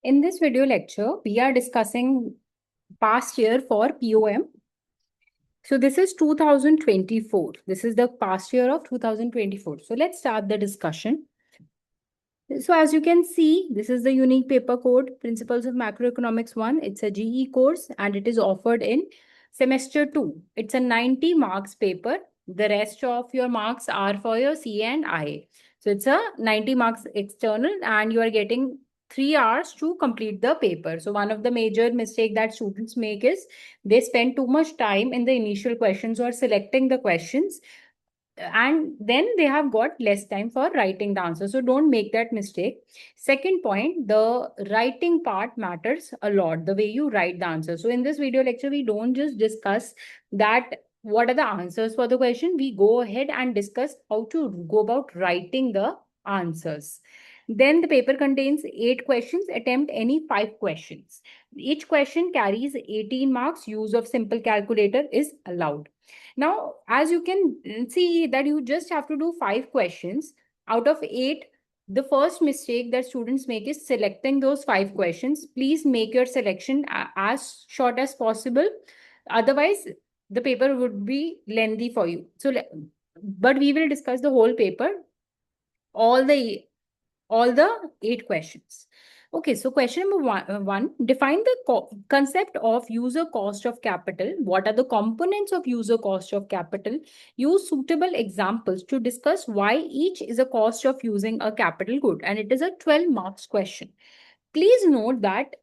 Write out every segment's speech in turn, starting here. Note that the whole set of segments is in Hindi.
In this video lecture, we are discussing past year for POM. So this is 2024. This is the past year of 2024. So let's start the discussion. So as you can see, this is the unique paper code, Principles of Macroeconomics 1. It's a GE course and it is offered in semester 2. It's a 90 marks paper. The rest of your marks are for your CA and IA. So it's a 90 marks external and you are getting 3 hours to complete the paper. So one of the major mistake that students make is they spend too much time in the initial questions or selecting the questions, and then they have got less time for writing the answer. So don't make that mistake. Second point, the writing part matters a lot, the way you write the answer. So in this video lecture, we don't just discuss that what are the answers for the question. We go ahead and discuss how to go about writing the answers. Then the paper contains 8 questions. Attempt any 5 questions. Each question carries 18 marks. Use of simple calculator is allowed. Now, as you can see that you just have to do 5 questions out of 8. The first mistake that students make is selecting those 5 questions. Please make your selection as short as possible. Otherwise, the paper would be lengthy for you. So, but we will discuss the whole paper, all the 8 questions. Okay, so question number one, define the concept of user cost of capital. What are the components of user cost of capital? Use suitable examples to discuss why each is a cost of using a capital good. And it is a 12 marks question. Please note that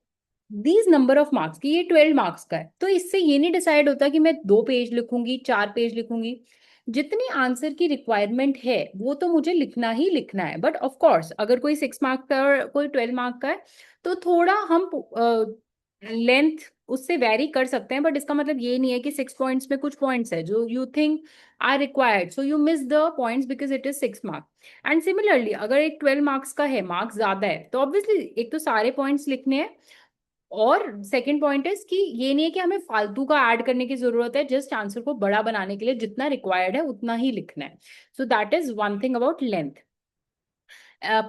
these number of marks की ये 12 marks का है, तो इससे ये नहीं डिसाइड होता कि मैं 2 पेज लिखूंगी, 4 पेज लिखूंगी. जितनी आंसर की रिक्वायरमेंट है वो तो मुझे लिखना ही लिखना है. बट ऑफ कोर्स अगर कोई 6 मार्क का और कोई 12 मार्क का है तो थोड़ा हम लेंथ उससे वेरी कर सकते हैं. बट इसका मतलब ये नहीं है कि 6 पॉइंट्स में कुछ पॉइंट्स है जो you think are required, so you miss the points because it is 6 mark. And similarly अगर एक 12 मार्क्स का है, मार्क्स ज्यादा है, तो ऑब्वियसली एक तो सारे पॉइंट्स लिखने हैं और सेकंड पॉइंट इज कि ये नहीं है कि हमें फालतू का ऐड करने की जरूरत है. जस्ट आंसर को बड़ा बनाने के लिए जितना रिक्वायर्ड है उतना ही लिखना है. So that is one thing about length.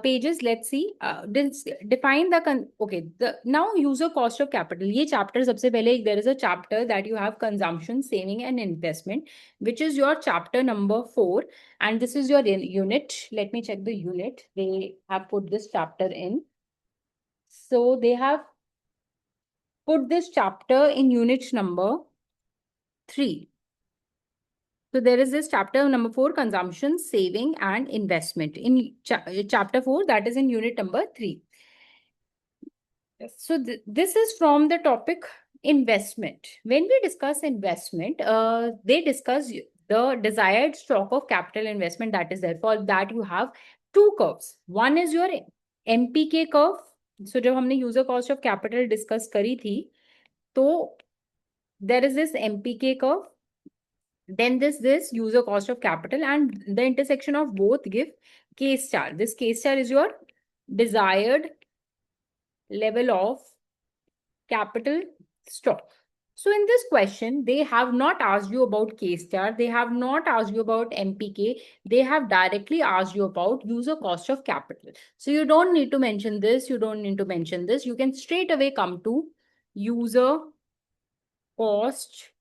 Pages, let's see. Define the okay, the now user cost of capital. ये chapter सबसे पहले there is a chapter that you have consumption, saving and investment, which is your chapter number 4, and this is your unit. Let me check the unit. They have put this chapter in. So they have put this chapter in unit number 3. So there is this chapter number 4, consumption, saving and investment. In chapter 4, that is in unit number 3. So this is from the topic investment. When we discuss investment, they discuss the desired stock of capital investment that is there. For that you have 2 curves. One is your MPK curve. So जब हमने user cost of capital discuss करी थी, तो there is this MPK curve. Then this user cost of capital, and the intersection of both give K star. This K star is your desired level of capital stock. So in this question, they have not asked you about K star. They have not asked you about MPK. They have directly asked you about user cost of capital. So you don't need to mention this. You don't need to mention this. You can straight away come to user cost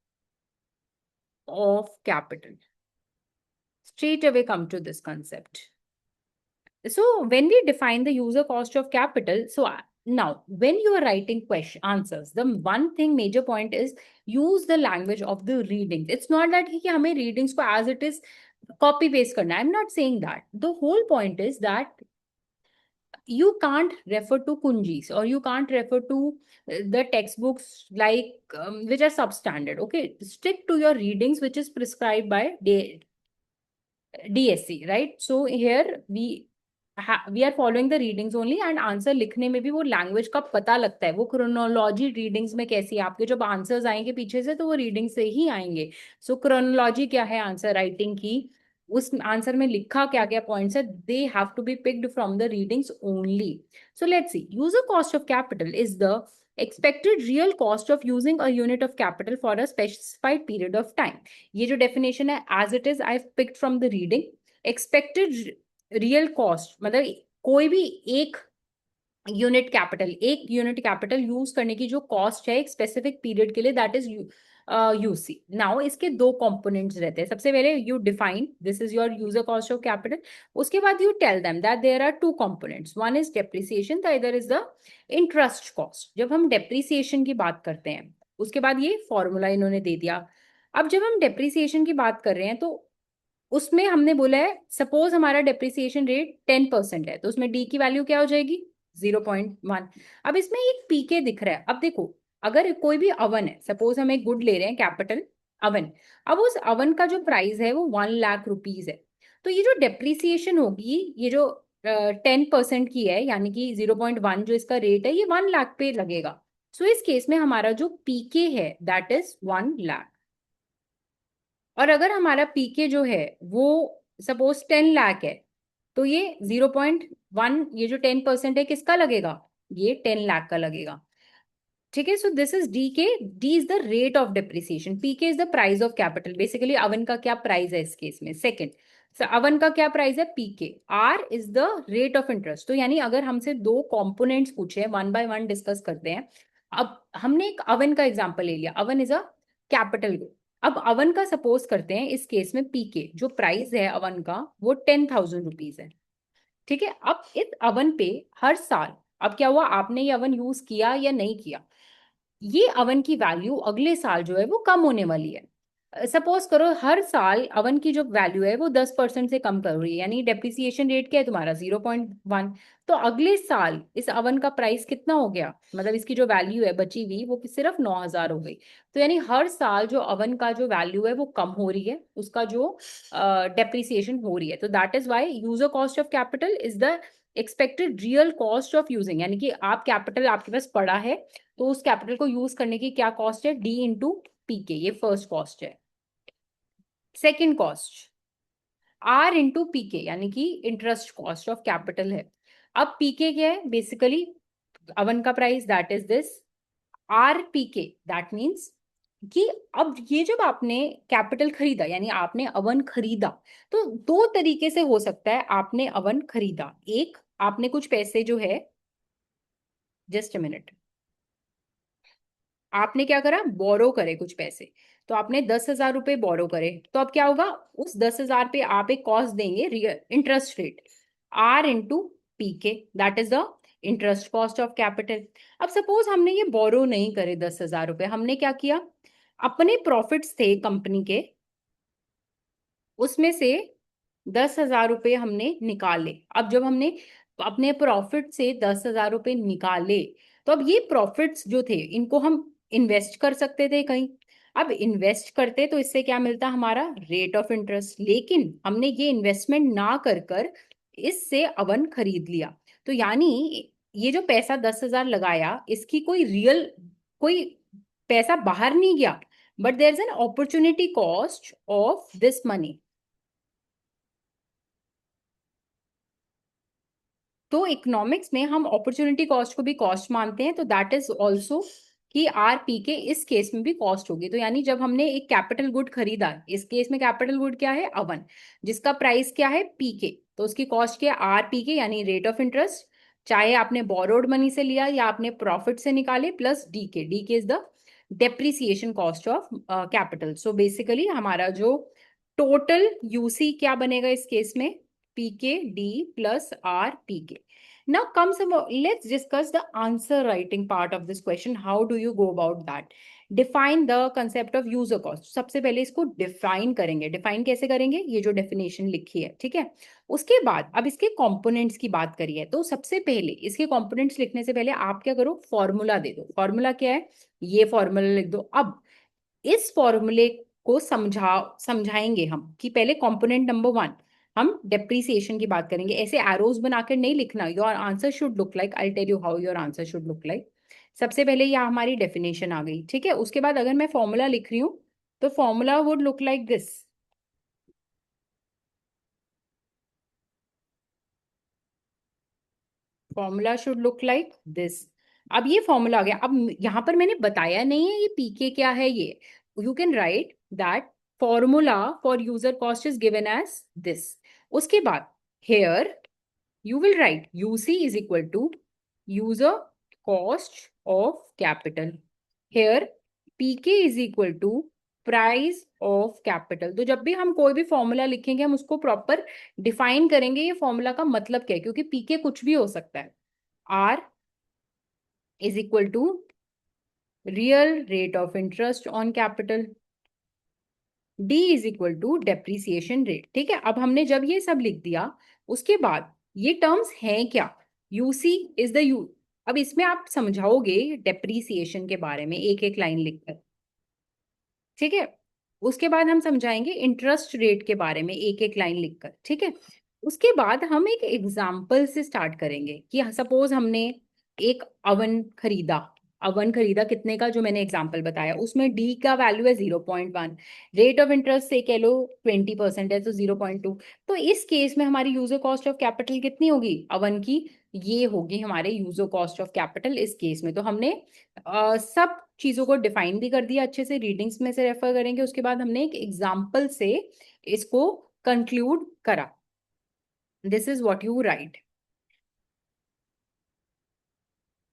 of capital. Straight away come to this concept. So when we define the user cost of capital, so now when you are writing question answers, the one thing major point is use the language of the readings. It's not that कि हमें readings को as it is copy paste करना. I'm not saying that. The whole point is that you can't refer to Kunjis or you can't refer to the textbooks like which are substandard. Okay, stick to your readings which is prescribed by DSC, right? So here we are following the readings only, and answer लिखने में भी वो language का पता लगता है. वो chronology readings में कैसी है, आपके जब answers आएंगे पीछे से तो वो reading से ही आएंगे. So chronology क्या है answer writing की, उस आंसर में लिखा क्या क्या पॉइंट्स है, they have to be picked from the readings only. So let's see. User cost of capital is the expected real cost of using a unit of capital for a specified period of time. ये जो definition है as it is I've picked from the reading. Expected real cost मतलब कोई भी एक यूनिट कैपिटल, एक यूनिट कैपिटल यूज करने की जो कॉस्ट है एक स्पेसिफिक पीरियड के लिए, दैट इज यूसी। नाउ इसके दो कंपोनेंट्स रहते हैं। सबसे पहले you define this is your user cost of capital. उसके बाद you tell them that there are two components, one is depreciation, the other is the interest cost. जब हम डेप्रिसिएशन की बात करते हैं, उसके बाद ये फॉर्मूला इन्होंने दे दिया। अब जब हम डेप्रिसिएशन की बात कर रहे हैं तो उसमें हमने बोला है सपोज हमारा डेप्रिसिएशन रेट 10% है, तो उसमें डी की वैल्यू क्या हो जाएगी? 0.1। अब इसमें एक पीके दिख रहा है। अब देखो, अगर कोई भी अवन है, सपोज हम एक गुड ले रहे हैं कैपिटल अवन, अब उस अवन का जो प्राइस है वो 1 लाख रुपीज है। तो ये जो डेप्रिसिएशन होगी, ये जो 10% की है, यानी कि 0.1 जो इसका रेट है, ये 1 लाख पे लगेगा। सो इस केस में हमारा जो पीके है दैट इज 1 लाख। और अगर हमारा पीके जो है वो सपोज 10 लाख है, तो ये 0.1, ये जो 10% है किसका लगेगा? ये 10 लाख का लगेगा। ठीक है, so this is D K. D is the rate of depreciation, P K is the price of capital. Basically oven का क्या प्राइस है इस केस में? सेकंड, अवन का क्या प्राइस है? P K. R is the rate of interest. तो यानी अगर हमसे दो कंपोनेंट्स पूछे हैं, वन बाय वन डिस्कस करते हैं। अब हमने एक अवन का एग्जांपल ले लिया, oven is a capital good. अब अवन का सपोज करते हैं, इस केस में पी के जो प्राइस है अवन का वो 10,000 रुपीज है। ठीक है, अब इस अवन पे हर साल, अब क्या हुआ, आपने ये अवन यूज किया या नहीं किया, ये अवन की वैल्यू अगले साल जो है वो कम होने वाली है। सपोज करो हर साल अवन की जो वैल्यू है वो 10% से कम कर रही है, यानी डेप्रिसिएशन रेट क्या है तुम्हारा? 0.1। तो अगले साल इस अवन का प्राइस कितना हो गया? मतलब इसकी जो वैल्यू है बची हुई वो सिर्फ 9,000 हो गई। तो यानी हर साल जो अवन का जो वैल्यू है वो कम हो रही है, उसका जो डेप्रिसिएशन हो रही है। तो that is why user cost of capital is the expected real cost of using, यानी कि आप कैपिटल आपके पास पड़ा है, तो उस कैपिटल को यूज करने की क्या कॉस्ट है? डी इंटू पी के, ये फर्स्ट कॉस्ट है। Second cost R into P K, यानी कि इंटरेस्ट कॉस्ट ऑफ कैपिटल है। अब पी के क्या है? बेसिकली अवन का price, that is this. R P K that means कि अब ये जब आपने कैपिटल खरीदा, यानी आपने अवन खरीदा, तो दो तरीके से हो सकता है आपने अवन खरीदा। एक, आपने कुछ पैसे जो है, जस्ट अ मिनट, आपने क्या करा? बोरो करे कुछ पैसे। तो आपने 10,000 रुपए बोरो करे, तो अब क्या होगा? उस 10,000 पे आप एक कॉस्ट देंगे, interest rate, R into P K, that is the interest cost of capital. अब सपोज हमने ये बोरो नहीं करे 10,000 रुपए, हमने क्या किया? अपने प्रॉफिट्स थे कंपनी के, उसमें से 10,000 रुपए हमने निकाले। अब जब हमने अपने प्रॉफिट से 10,000 रुपए निकाले, तो अब ये प्रॉफिट्स जो थे इनको हम इन्वेस्ट कर सकते थे कहीं। अब इन्वेस्ट करते तो इससे क्या मिलता? हमारा रेट ऑफ इंटरेस्ट। लेकिन हमने ये इन्वेस्टमेंट ना कर कर इससे अवन खरीद लिया। तो यानी ये जो पैसा 10,000 लगाया, इसकी कोई रियल, कोई पैसा बाहर नहीं गया, but there is an opportunity cost of this money. तो इकोनॉमिक्स में हम अपॉर्चुनिटी कॉस्ट को भी कॉस्ट मानते हैं, तो दैट इज ऑल्सो कि आर पी के इस केस में भी कॉस्ट होगी। तो यानी जब हमने एक कैपिटल गुड खरीदा, इस केस में कैपिटल गुड क्या है? अवन, जिसका प्राइस क्या है? पी के, तो उसकी कॉस्ट क्या है? आर पी के, यानी रेट ऑफ इंटरेस्ट, चाहे आपने बोरोड मनी से लिया या आपने प्रॉफिट से निकाले, प्लस डी के। डी के is the depreciation cost of capital. So basically हमारा जो टोटल यूसी क्या बनेगा इस केस में? PK D plus RPK. Now comes about, let's discuss the answer writing part of this question. How do you go about that? Define the concept of user cost. सबसे पहले इसको डिफाइन करेंगे। डिफाइन कैसे करेंगे? ये जो डेफिनेशन लिखी है, ठीक है। उसके बाद अब इसके कंपोनेंट्स की बात करिए, तो सबसे पहले इसके कंपोनेंट्स लिखने से पहले आप क्या करो? फॉर्मूला दे दो। फॉर्मूला क्या है? ये फॉर्मूला लिख दो। अब इस फॉर्मूले को समझाएंगे हम कि पहले कंपोनेंट नंबर 1 हम डेप्रीसिएशन की बात करेंगे। ऐसे एरोज बनाकर नहीं लिखना। Your answer should look like, I tell you how your answer should look like. सबसे पहले यह हमारी डेफिनेशन आ गई, ठीक है। उसके बाद अगर मैं फॉर्मूला लिख रही हूँ, तो formula would look like this. Formula should look like this. अब ये फॉर्मूला आ गया। अब यहाँ पर मैंने बताया नहीं है ये पीके क्या है। ये you can write that formula for user cost is given as this. उसके बाद here you will write UC is equal to user cost of capital. Here PK is equal to price of capital. तो जब भी हम कोई भी फॉर्मूला लिखेंगे हम उसको प्रॉपर डिफाइन करेंगे ये फॉर्मूला का मतलब क्या है, क्योंकि पीके कुछ भी हो सकता है। R is equal to real rate of interest on capital, D is equal to depreciation rate. ठीक है, अब हमने जब ये सब लिख दिया उसके बाद ये टर्म्स हैं क्या, यूसी इज द यू। अब इसमें आप समझाओगे डेप्रीसिएशन के बारे में एक एक लाइन लिखकर, ठीक है। उसके बाद हम समझाएंगे इंटरेस्ट रेट के बारे में एक एक लाइन लिखकर, ठीक है। उसके बाद हम एक एग्जाम्पल से स्टार्ट करेंगे कि सपोज हमने एक अवन खरीदा कितने का, जो मैंने एग्जाम्पल बताया उसमें डी का वैल्यू है 0.1, रेट ऑफ इंटरेस्ट से कह लो 20% है तो 0.2। तो इस केस में हमारी यूजर कॉस्ट ऑफ कैपिटल कितनी होगी अवन की, ये होगी हमारे यूजर कॉस्ट ऑफ कैपिटल इस केस में। तो हमने सब चीजों को डिफाइन भी कर दिया अच्छे से, रीडिंग्स में से रेफर करेंगे, उसके बाद हमने एक एग्जाम्पल से इसको कंक्लूड करा। This is what you write.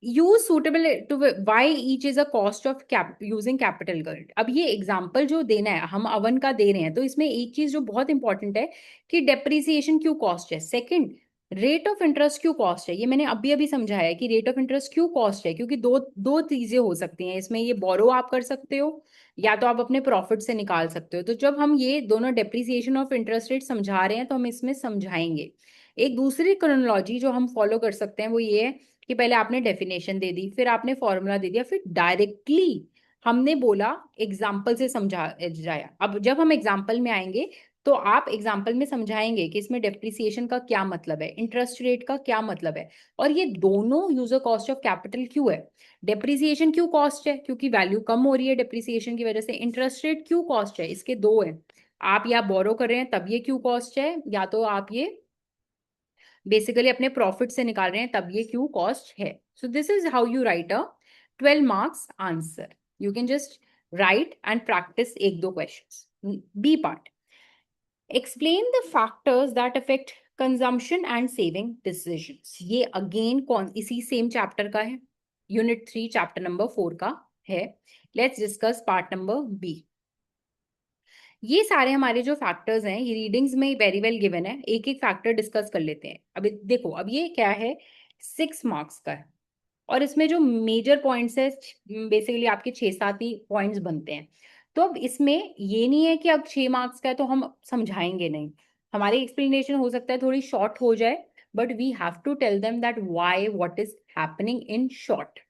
Use suitable to why each is a cost of cap using capital good. अब ये एग्जाम्पल जो देना है हम अवन का दे रहे हैं, तो इसमें एक चीज जो बहुत इंपॉर्टेंट है कि डेप्रिसिएशन क्यों कॉस्ट है, सेकंड रेट ऑफ इंटरेस्ट क्यों कॉस्ट है। ये मैंने अभी अभी समझाया है कि रेट ऑफ इंटरेस्ट क्यों कॉस्ट है, क्योंकि दो दो चीजें हो सकती हैं इसमें, ये बोरो आप कर सकते हो या तो आप अपने प्रॉफिट से निकाल सकते हो। तो जब हम ये दोनों डेप्रिसिएशन ऑफ इंटरेस्ट रेट समझा रहे हैं तो हम इसमें समझाएंगे। एक दूसरी क्रोनोलॉजी जो हम फॉलो कर सकते हैं वो ये है कि पहले आपने डेफिनेशन दे दी, फिर आपने फॉर्मूला दे दिया, फिर डायरेक्टली हमने बोला एग्जाम्पल से समझा जाया। अब जब हम एग्जाम्पल में आएंगे तो आप एग्जाम्पल में समझाएंगे कि इसमें डेप्रिसिएशन का क्या मतलब है, इंटरेस्ट रेट का क्या मतलब है, और ये दोनों यूजर कॉस्ट ऑफ कैपिटल क्यों है। डेप्रिसिएशन क्यों कॉस्ट है, क्योंकि वैल्यू कम हो रही है डेप्रिसिएशन की वजह से। इंटरेस्ट रेट क्यों कॉस्ट है, इसके दो है, आप या बोरो कर रहे हैं तब ये क्यों कॉस्ट है, या तो आप ये बेसिकली अपने प्रॉफिट से निकाल रहे हैं तब ये क्यों कॉस्ट है। So this is how you write a 12 marks answer. You can just write and practice एक दो questions. B part, explain the factors that affect consumption and saving decisions. ये अगेन कौन इसी सेम चैप्टर का है, यूनिट 3 चैप्टर नंबर 4 का है। Let's discuss part number B. ये सारे हमारे जो फैक्टर्स हैं ये रीडिंग्स में वेरी वेल गिवन है, एक एक फैक्टर डिस्कस कर लेते हैं। अभी देखो, अब ये क्या है, 6 मार्क्स का है और इसमें जो मेजर पॉइंट्स है बेसिकली आपके 6-7 ही पॉइंट्स बनते हैं। तो अब इसमें ये नहीं है कि अब 6 मार्क्स का है तो हम समझाएंगे नहीं, हमारी एक्सप्लेनेशन हो सकता है थोड़ी शॉर्ट हो जाए, but we have to tell them that why what is happening in short.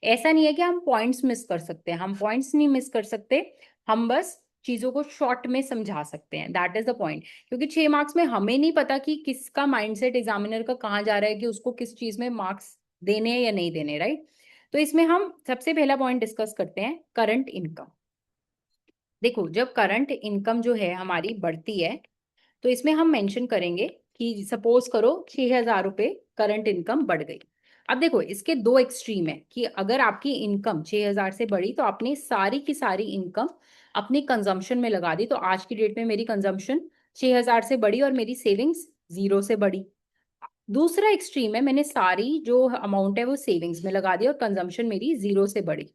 ऐसा नहीं है कि हम पॉइंट्स मिस कर सकते हैं, हम पॉइंट्स नहीं मिस कर सकते, हम बस चीजों को शॉर्ट में समझा सकते हैं, दैट इज द पॉइंट। क्योंकि 6 मार्क्स में हमें नहीं पता कि किसका माइंडसेट एग्जामिनर का कहाँ जा रहा है कि उसको किस चीज में मार्क्स देने हैं या नहीं देने, राइट। तो इसमें हम सबसे पहला पॉइंट डिस्कस करते हैं करंट इनकम। देखो, जब करंट इनकम जो है हमारी बढ़ती है तो इसमें हम मेंशन करेंगे कि सपोज करो 6,000 रुपये करंट इनकम बढ़ गई। अब देखो, इसके दो एक्सट्रीम है कि अगर आपकी इनकम 6,000 से बढ़ी तो आपने सारी की सारी इनकम अपनी कंजम्पशन में लगा दी, तो आज की डेट में मेरी कंजम्पशन 6,000 से बढ़ी और मेरी सेविंग्स 0 से बढ़ी। दूसरा एक्सट्रीम है, मैंने सारी जो अमाउंट है वो सेविंग्स में लगा दी और कंजम्पशन मेरी 0 से बढ़ी।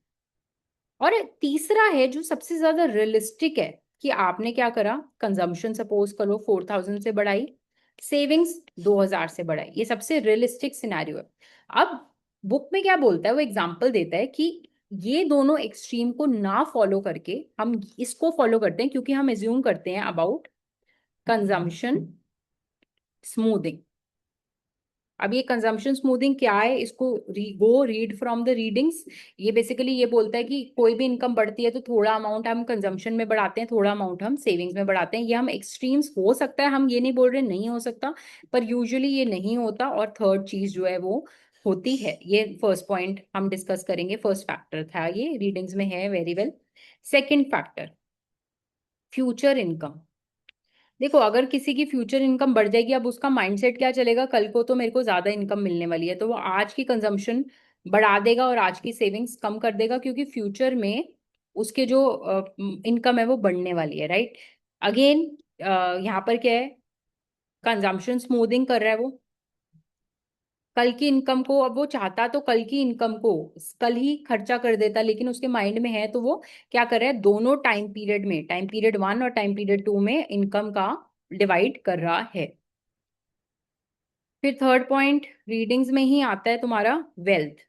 और तीसरा है जो सबसे ज्यादा रियलिस्टिक है कि आपने क्या करा, कंजम्पशन सपोज करो 4,000 से बढ़ाई, सेविंग्स 2,000 से बढ़ाई, ये सबसे रियलिस्टिक सिनेरियो है। अब बुक में क्या बोलता है, वो एग्जाम्पल देता है कि ये दोनों एक्सट्रीम को ना फॉलो करके हम इसको फॉलो करते हैं, क्योंकि हम एज्यूम करते हैं अबाउट कंजम्पशन स्मूथिंग। अब ये कंजम्पशन स्मूथिंग क्या है, इसको गो रीड फ्रॉम द रीडिंग्स। ये बेसिकली ये बोलता है कि कोई भी इनकम बढ़ती है तो थोड़ा अमाउंट हम कंजम्पशन में बढ़ाते हैं, थोड़ा अमाउंट हम सेविंग्स में बढ़ाते हैं। ये हम एक्सट्रीम्स हो सकता है, हम ये नहीं बोल रहे नहीं हो सकता, पर यूजुअली ये नहीं होता। और थर्ड चीज जो है वो होती है, ये फर्स्ट पॉइंट हम डिस्कस करेंगे, फर्स्ट फैक्टर था ये, रीडिंग्स में है very well. Second factor, future income. देखो, अगर किसी की फ्यूचर इनकम बढ़ जाएगी, अब उसका माइंडसेट क्या चलेगा, कल को तो मेरे को ज्यादा इनकम मिलने वाली है, तो वो आज की कंजम्पशन बढ़ा देगा और आज की सेविंग्स कम कर देगा, क्योंकि फ्यूचर में उसके जो इनकम है वो बढ़ने वाली है, राइट। अगेन यहाँ पर क्या है, कंजम्पशन स्मूथिंग कर रहा है वो। कल की इनकम को, अब वो चाहता तो कल की इनकम को कल ही खर्चा कर देता, लेकिन उसके माइंड में है तो वो क्या कर रहा है, दोनों टाइम पीरियड में, टाइम पीरियड 1 और टाइम पीरियड 2 में इनकम का डिवाइड कर रहा है। फिर थर्ड पॉइंट रीडिंग्स में ही आता है तुम्हारा वेल्थ।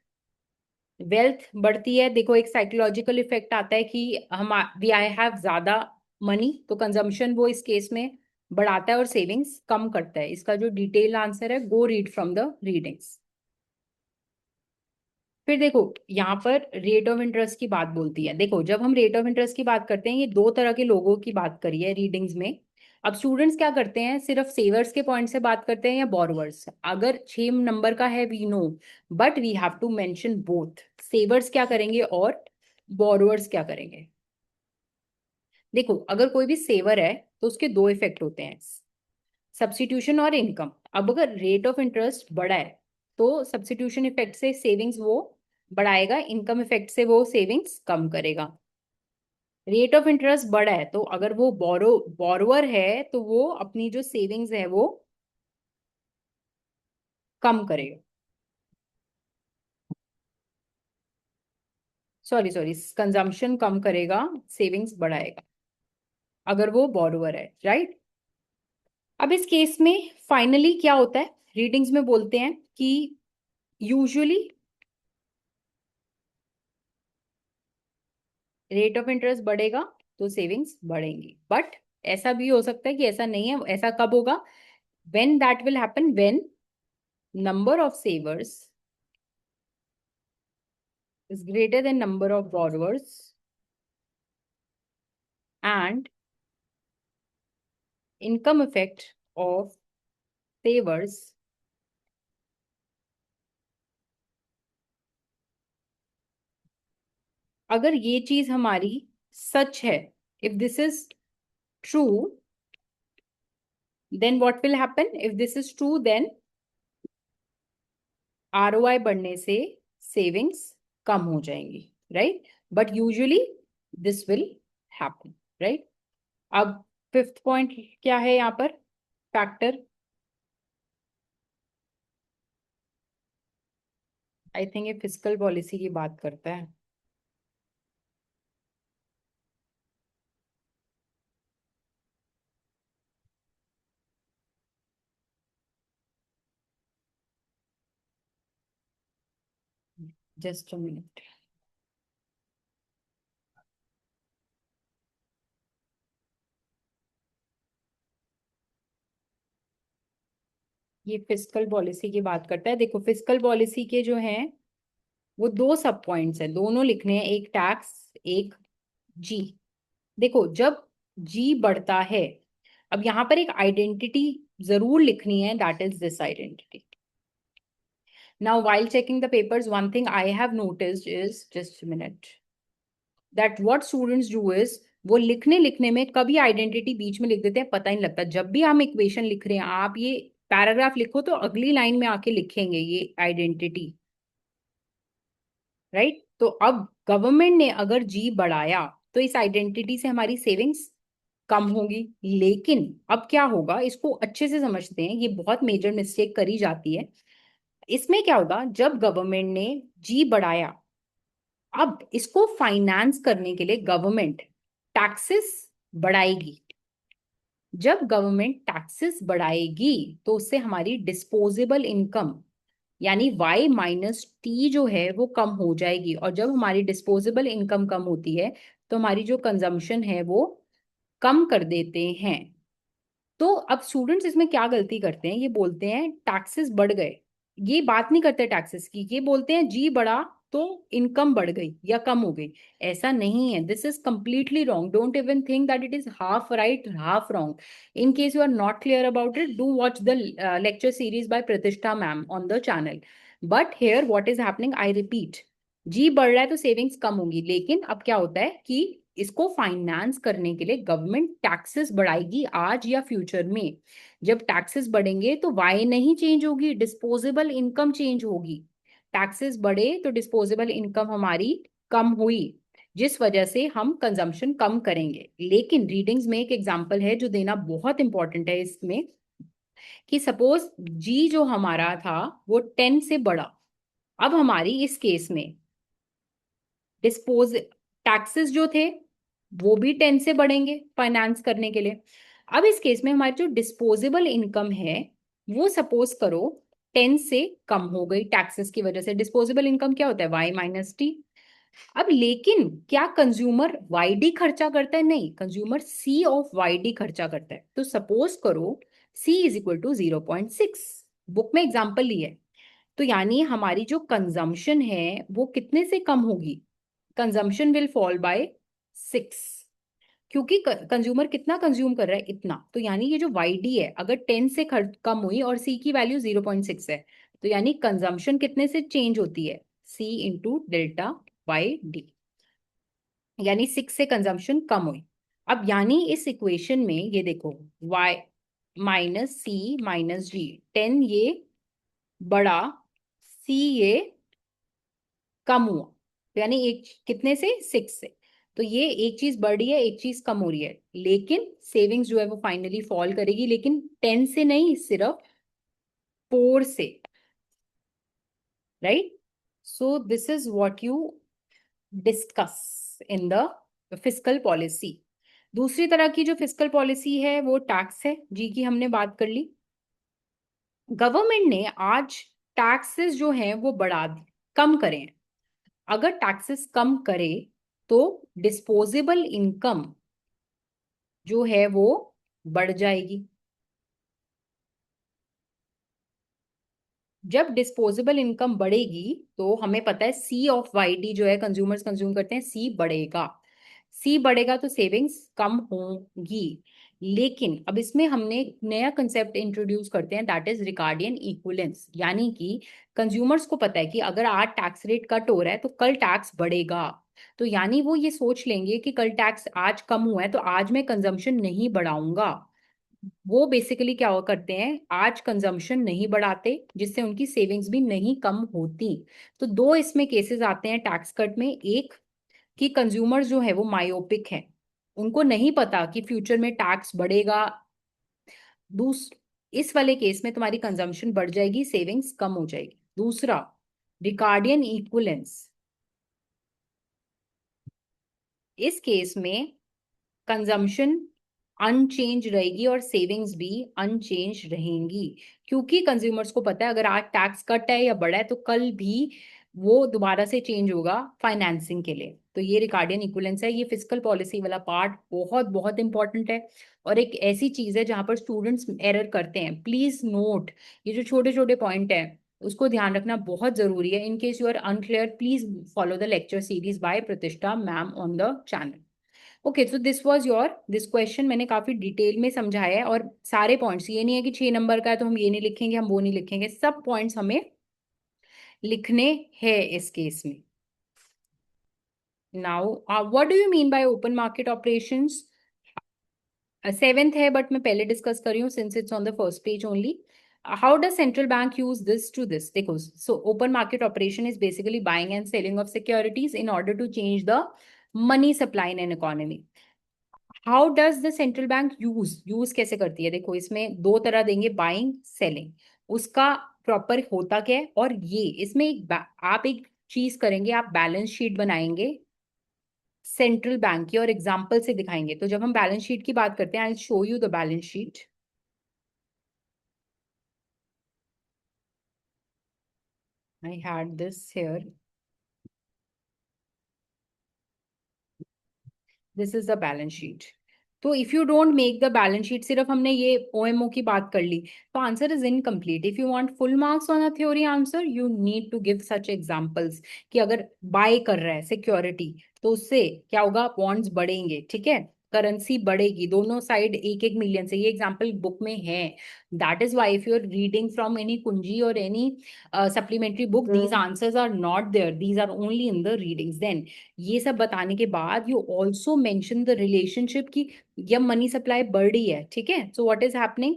वेल्थ बढ़ती है, देखो एक साइकोलॉजिकल इफेक्ट आता है कि हम वी आई हैव ज्यादा मनी, तो कंजम्पशन वो इस केस में बढ़ाता है और सेविंग्स कम करता है। इसका जो डिटेल आंसर है, गो रीड फ्रॉम द रीडिंग्स। फिर देखो यहाँ पर रेट ऑफ इंटरेस्ट की बात बोलती है। देखो जब हम रेट ऑफ इंटरेस्ट की बात करते हैं, ये दो तरह के लोगों की बात करी है रीडिंग्स में। अब स्टूडेंट्स क्या करते हैं, सिर्फ सेवर्स के पॉइंट से बात करते हैं या बोरोवर्स। अगर 6 नंबर का है we know, but we have to mention both, savers क्या करेंगे और बोरोवर्स क्या करेंगे। देखो अगर कोई भी सेवर है तो उसके दो इफेक्ट होते हैं, सब्स्टिट्यूशन और इनकम। अब अगर रेट ऑफ इंटरेस्ट बढ़ा है तो सब्स्टिट्यूशन इफेक्ट से सेविंग्स वो बढ़ाएगा, इनकम इफेक्ट से वो सेविंग्स कम करेगा। रेट ऑफ इंटरेस्ट बढ़ा है तो अगर वो बोरोवर है तो वो अपनी जो सेविंग्स है वो कम करेगा, सॉरी सॉरी, कंजम्पशन कम करेगा, सेविंग्स बढ़ाएगा अगर वो बोरोवर है, राइट। अब इस केस में फाइनली क्या होता है, रीडिंग्स में बोलते हैं कि यूजुअली रेट ऑफ इंटरेस्ट बढ़ेगा तो सेविंग्स बढ़ेंगी, बट ऐसा भी हो सकता है कि ऐसा नहीं है। ऐसा कब होगा, when that will happen, when number of savers is greater than number of borrowers and income effect of savers अगर ये चीज हमारी सच है, if this is true, then what will happen, if this is true then ROI बढ़ने से सेविंग्स कम हो जाएंगी, right. But usually this will happen, right. अब फिफ्थ पॉइंट क्या है यहाँ पर, फैक्टर। आई थिंक ये फिस्कल पॉलिसी की बात करता है। Just a minute. ये फिस्कल पॉलिसी की बात करता है। देखो फिस्कल पॉलिसी के जो हैं वो दो सब पॉइंट्स हैं, दोनों लिखने हैं, एक टैक्स एक जी। देखो जब जी बढ़ता है, अब यहाँ पर एक आइडेंटिटी जरूर लिखनी है, that is this identity. Now while checking the papers, one thing I have noticed is, just minute, that what students do is वो लिखने लिखने में कभी आइडेंटिटी बीच में लिख देते हैं, पता ही नहीं लगता। जब भी हम इक्वेशन लिख रहे हैं, आप ये पैराग्राफ लिखो तो अगली लाइन में आके लिखेंगे ये आइडेंटिटी, राइट। तो अब गवर्नमेंट ने अगर जी बढ़ाया तो इस आइडेंटिटी से हमारी सेविंग्स कम होगी। लेकिन अब क्या होगा, इसको अच्छे से समझते हैं, ये बहुत मेजर मिस्टेक करी जाती है। इसमें क्या होगा, जब गवर्नमेंट ने जी बढ़ाया, अब इसको फाइनेंस करने के लिए गवर्नमेंट टैक्सेस बढ़ाएगी। जब गवर्नमेंट टैक्सेस बढ़ाएगी तो उससे हमारी डिस्पोजेबल इनकम यानी y माइनस टी जो है वो कम हो जाएगी। और जब हमारी डिस्पोजेबल इनकम कम होती है तो हमारी जो कंजम्पशन है वो कम कर देते हैं। तो अब स्टूडेंट्स इसमें क्या गलती करते हैं, ये बोलते हैं टैक्सेस बढ़ गए, ये बात नहीं करते टैक्सेस की, ये बोलते हैं जी बढ़ा तो इनकम बढ़ गई या कम हो गई। ऐसा नहीं है, this is completely wrong. Don't even think that it is half right half wrong. In case you are not clear about it, do watch the lecture series by Pratishtha ma'am on the channel. But here what is happening, I repeat, G बढ़ रहा है तो सेविंग्स कम होंगी, लेकिन अब क्या होता है कि इसको फाइनेंस करने के लिए गवर्नमेंट टैक्सेस बढ़ाएगी आज या फ्यूचर में। जब टैक्सेस बढ़ेंगे तो वाई नहीं चेंज होगी, डिस्पोजेबल इनकम चेंज होगी। टैक्सेस बढ़े तो डिस्पोजेबल इनकम हमारी कम हुई, जिस वजह से हम कंजम्पशन कम करेंगे। लेकिन रीडिंग्स में एक एग्जांपल है जो देना बहुत इंपॉर्टेंट है इसमें। कि सपोज जी जो हमारा था वो 10 से बड़ा, अब हमारी इस केस में डिस्पोज टैक्सेस जो थे वो भी 10 से बढ़ेंगे फाइनेंस करने के लिए। अब इस केस में हमारी जो डिस्पोजेबल इनकम है वो सपोज करो 10 से कम हो गई टैक्सेस की वजह से। डिस्पोजेबल इनकम क्या होता है? Y minus T. अब लेकिन क्या कंज्यूमर वाई डी खर्चा करता है? नहीं, consumer C of Y D खर्चा करता है। तो सपोज करो C is equal to 0.6, book में एग्जाम्पल ली है। तो यानी हमारी जो कंजम्पशन है वो कितने से कम होगी? कंजम्पशन विल फॉल बाय 6, क्योंकि कंज्यूमर कितना कंज्यूम कर रहा है? इतना। तो यानी ये जो वाई डी है अगर 10 से कम हुई और सी की वैल्यू 0.6 है, तो यानी कंजम्पशन कितने से चेंज होती है? सी इंटू डेल्टा वाई डी, यानी 6 से कंजम्पशन कम हुई। अब यानी इस इक्वेशन में ये देखो, y माइनस सी माइनस जी, 10 ये बड़ा, सी ये कम हुआ, तो यानी एक कितने से? 6 से। तो ये एक चीज बढ़ रही है, एक चीज कम हो रही है, लेकिन सेविंग्स जो है वो फाइनली फॉल करेगी, लेकिन 10 से नहीं, सिर्फ 4 से। Right? So this is what you discuss in the fiscal policy. दूसरी तरह की जो फिस्कल पॉलिसी है वो टैक्स है, जी की हमने बात कर ली। गवर्नमेंट ने आज टैक्सेस जो हैं वो बढ़ा दी, कम करे हैं। अगर टैक्सेस कम करे तो डिस्पोजेबल इनकम जो है वो बढ़ जाएगी। जब डिस्पोजेबल इनकम बढ़ेगी तो हमें पता है सी ऑफ वाई डी जो है कंज्यूमर्स कंज्यूम करते हैं, सी बढ़ेगा। सी बढ़ेगा तो सेविंग्स कम होंगी। लेकिन अब इसमें हमने एक नया कंसेप्ट इंट्रोड्यूस करते हैं, दैट इज रिकार्डियन इक्विवेलेंस। यानी कि कंज्यूमर्स को पता है कि अगर आज टैक्स रेट कट हो रहा है तो कल टैक्स बढ़ेगा। तो यानी वो ये सोच लेंगे कि कल टैक्स आज कम हुआ है तो आज मैं कंजम्पशन नहीं बढ़ाऊंगा। वो बेसिकली क्या करते हैं, आज कंजम्पशन नहीं बढ़ाते, जिससे उनकी सेविंग्स भी नहीं कम होती। तो दो इसमें केसेस आते हैं टैक्स कट में। एक कि कंज्यूमर जो है वो मायोपिक है, उनको नहीं पता कि फ्यूचर में टैक्स बढ़ेगा। दूस इस वाले केस में तुम्हारी कंजम्पशन बढ़ जाएगी, सेविंग्स कम हो जाएगी। दूसरा, रिकार्डियन इक्विवेलेंस। इस केस में कंजम्पशन अनचेंज रहेगी और सेविंग्स भी अनचेंज रहेंगी, क्योंकि कंज्यूमर्स को पता है अगर आज टैक्स कट है या बढ़ा है तो कल भी वो दोबारा से चेंज होगा फाइनेंसिंग के लिए। तो ये रिकार्डियन इक्विवेलेंस है। ये फिस्कल पॉलिसी वाला पार्ट बहुत बहुत इंपॉर्टेंट है, और एक ऐसी चीज है जहां पर स्टूडेंट्स एरर करते हैं। प्लीज नोट, ये जो छोटे छोटे पॉइंट है उसको ध्यान रखना बहुत जरूरी है। In case you are unclear, please follow the lecture series by Pratishtha ma'am on the channel. Okay, so this was your this question. मैंने काफी डिटेल में समझाया है, और सारे पॉइंट्स, ये नहीं है कि 6 नंबर का है तो हम ये नहीं लिखेंगे, हम वो नहीं लिखेंगे, सब पॉइंट्स हमें लिखने हैं इस केस में। Now what do you mean by open market operations? Seventh है बट मैं पहले डिस्कस कर रही हूँ since it's on the first page only. How does central bank use this to this? देखो, so open market operation is basically buying and selling of securities in order to change the money supply in an economy. How does the central bank use कैसे करती है? देखो, इसमें दो तरह देंगे, बाइंग सेलिंग। उसका प्रॉपर होता क्या है? और ये इसमें आप एक चीज करेंगे, आप बैलेंस शीट बनाएंगे सेंट्रल बैंक की और एग्जाम्पल से दिखाएंगे। तो जब हम बैलेंस शीट की बात करते हैं, I show you the balance sheet. I had this here, this is the balance sheet. तो if you don't make the balance sheet, सिर्फ हमने ये ओएमओ की बात कर ली, तो answer is incomplete. If you want full marks on a theory answer, you need to give such examples कि अगर बाय कर रहा है सिक्योरिटी तो उससे क्या होगा? बॉन्ड्स बढ़ेंगे, ठीक है, करेंसी बढ़ेगी, दोनों साइड एक एक मिलियन से। ये एग्जांपल बुक में है। That is why if you are reading from any कुंजी और any supplementary book, these answers are not there, these are only in the readings. Then ये सब बताने के बाद you also mention the relationship की जब मनी सप्लाई बढ़ रही है, ठीक है, so what is happening,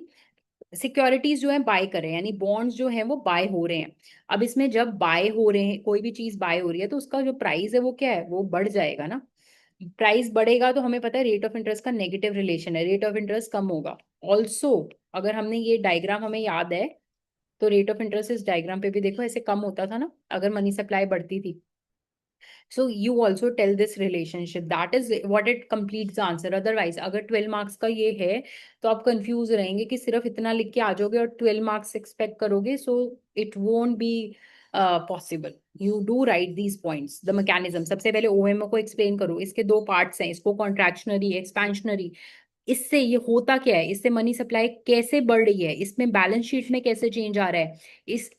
securities जो है बाय कर रहे हैं, यानी बॉन्ड्स जो है वो बाय हो रहे हैं। अब इसमें जब बाय हो रहे हैं, कोई भी चीज बाय हो रही है तो उसका जो प्राइस है वो क्या है? वो बढ़ जाएगा ना। प्राइस बढ़ेगा तो हमें पता है रेट ऑफ इंटरेस्ट का नेगेटिव रिलेशन है, रेट ऑफ इंटरेस्ट कम होगा। ऑल्सो अगर हमने ये डायग्राम हमें याद है, तो रेट ऑफ इंटरेस्ट इस डायग्राम पे भी देखो ऐसे कम होता था ना अगर मनी सप्लाई बढ़ती थी. So you also tell this relationship. That is what it completes the answer. Otherwise, अगर 12 मार्क्स का ये है तो आप कंफ्यूज रहेंगे कि सिर्फ इतना लिख के आ जाओगे और 12 मार्क्स एक्सपेक्ट करोगे. So it won't be possible. You do write these points. The mechanism. सबसे पहले OMO को एक्सप्लेन करो. इसके दो पार्ट्स हैं. इसको कॉन्ट्रैक्शनरी, एक्सपेंशनरी. इससे ये होता क्या है, इससे मनी सप्लाई कैसे बढ़ रही है, इसमें बैलेंस शीट में कैसे चेंज आ रहा है,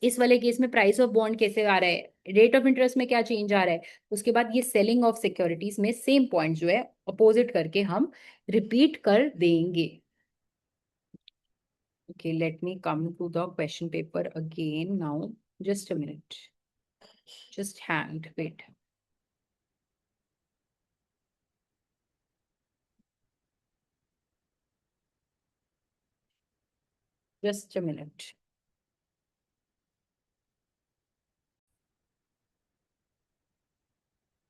इस वाले केस में प्राइस ऑफ बॉन्ड कैसे आ रहा है, रेट ऑफ इंटरेस्ट में क्या चेंज आ रहा है. उसके बाद ये सेलिंग ऑफ सिक्योरिटीज में सेम पॉइंट जो है अपोजिट करके हम रिपीट कर देंगे. Okay, let me come to the question paper again now. Just a minute, just hand wait. Just a minute.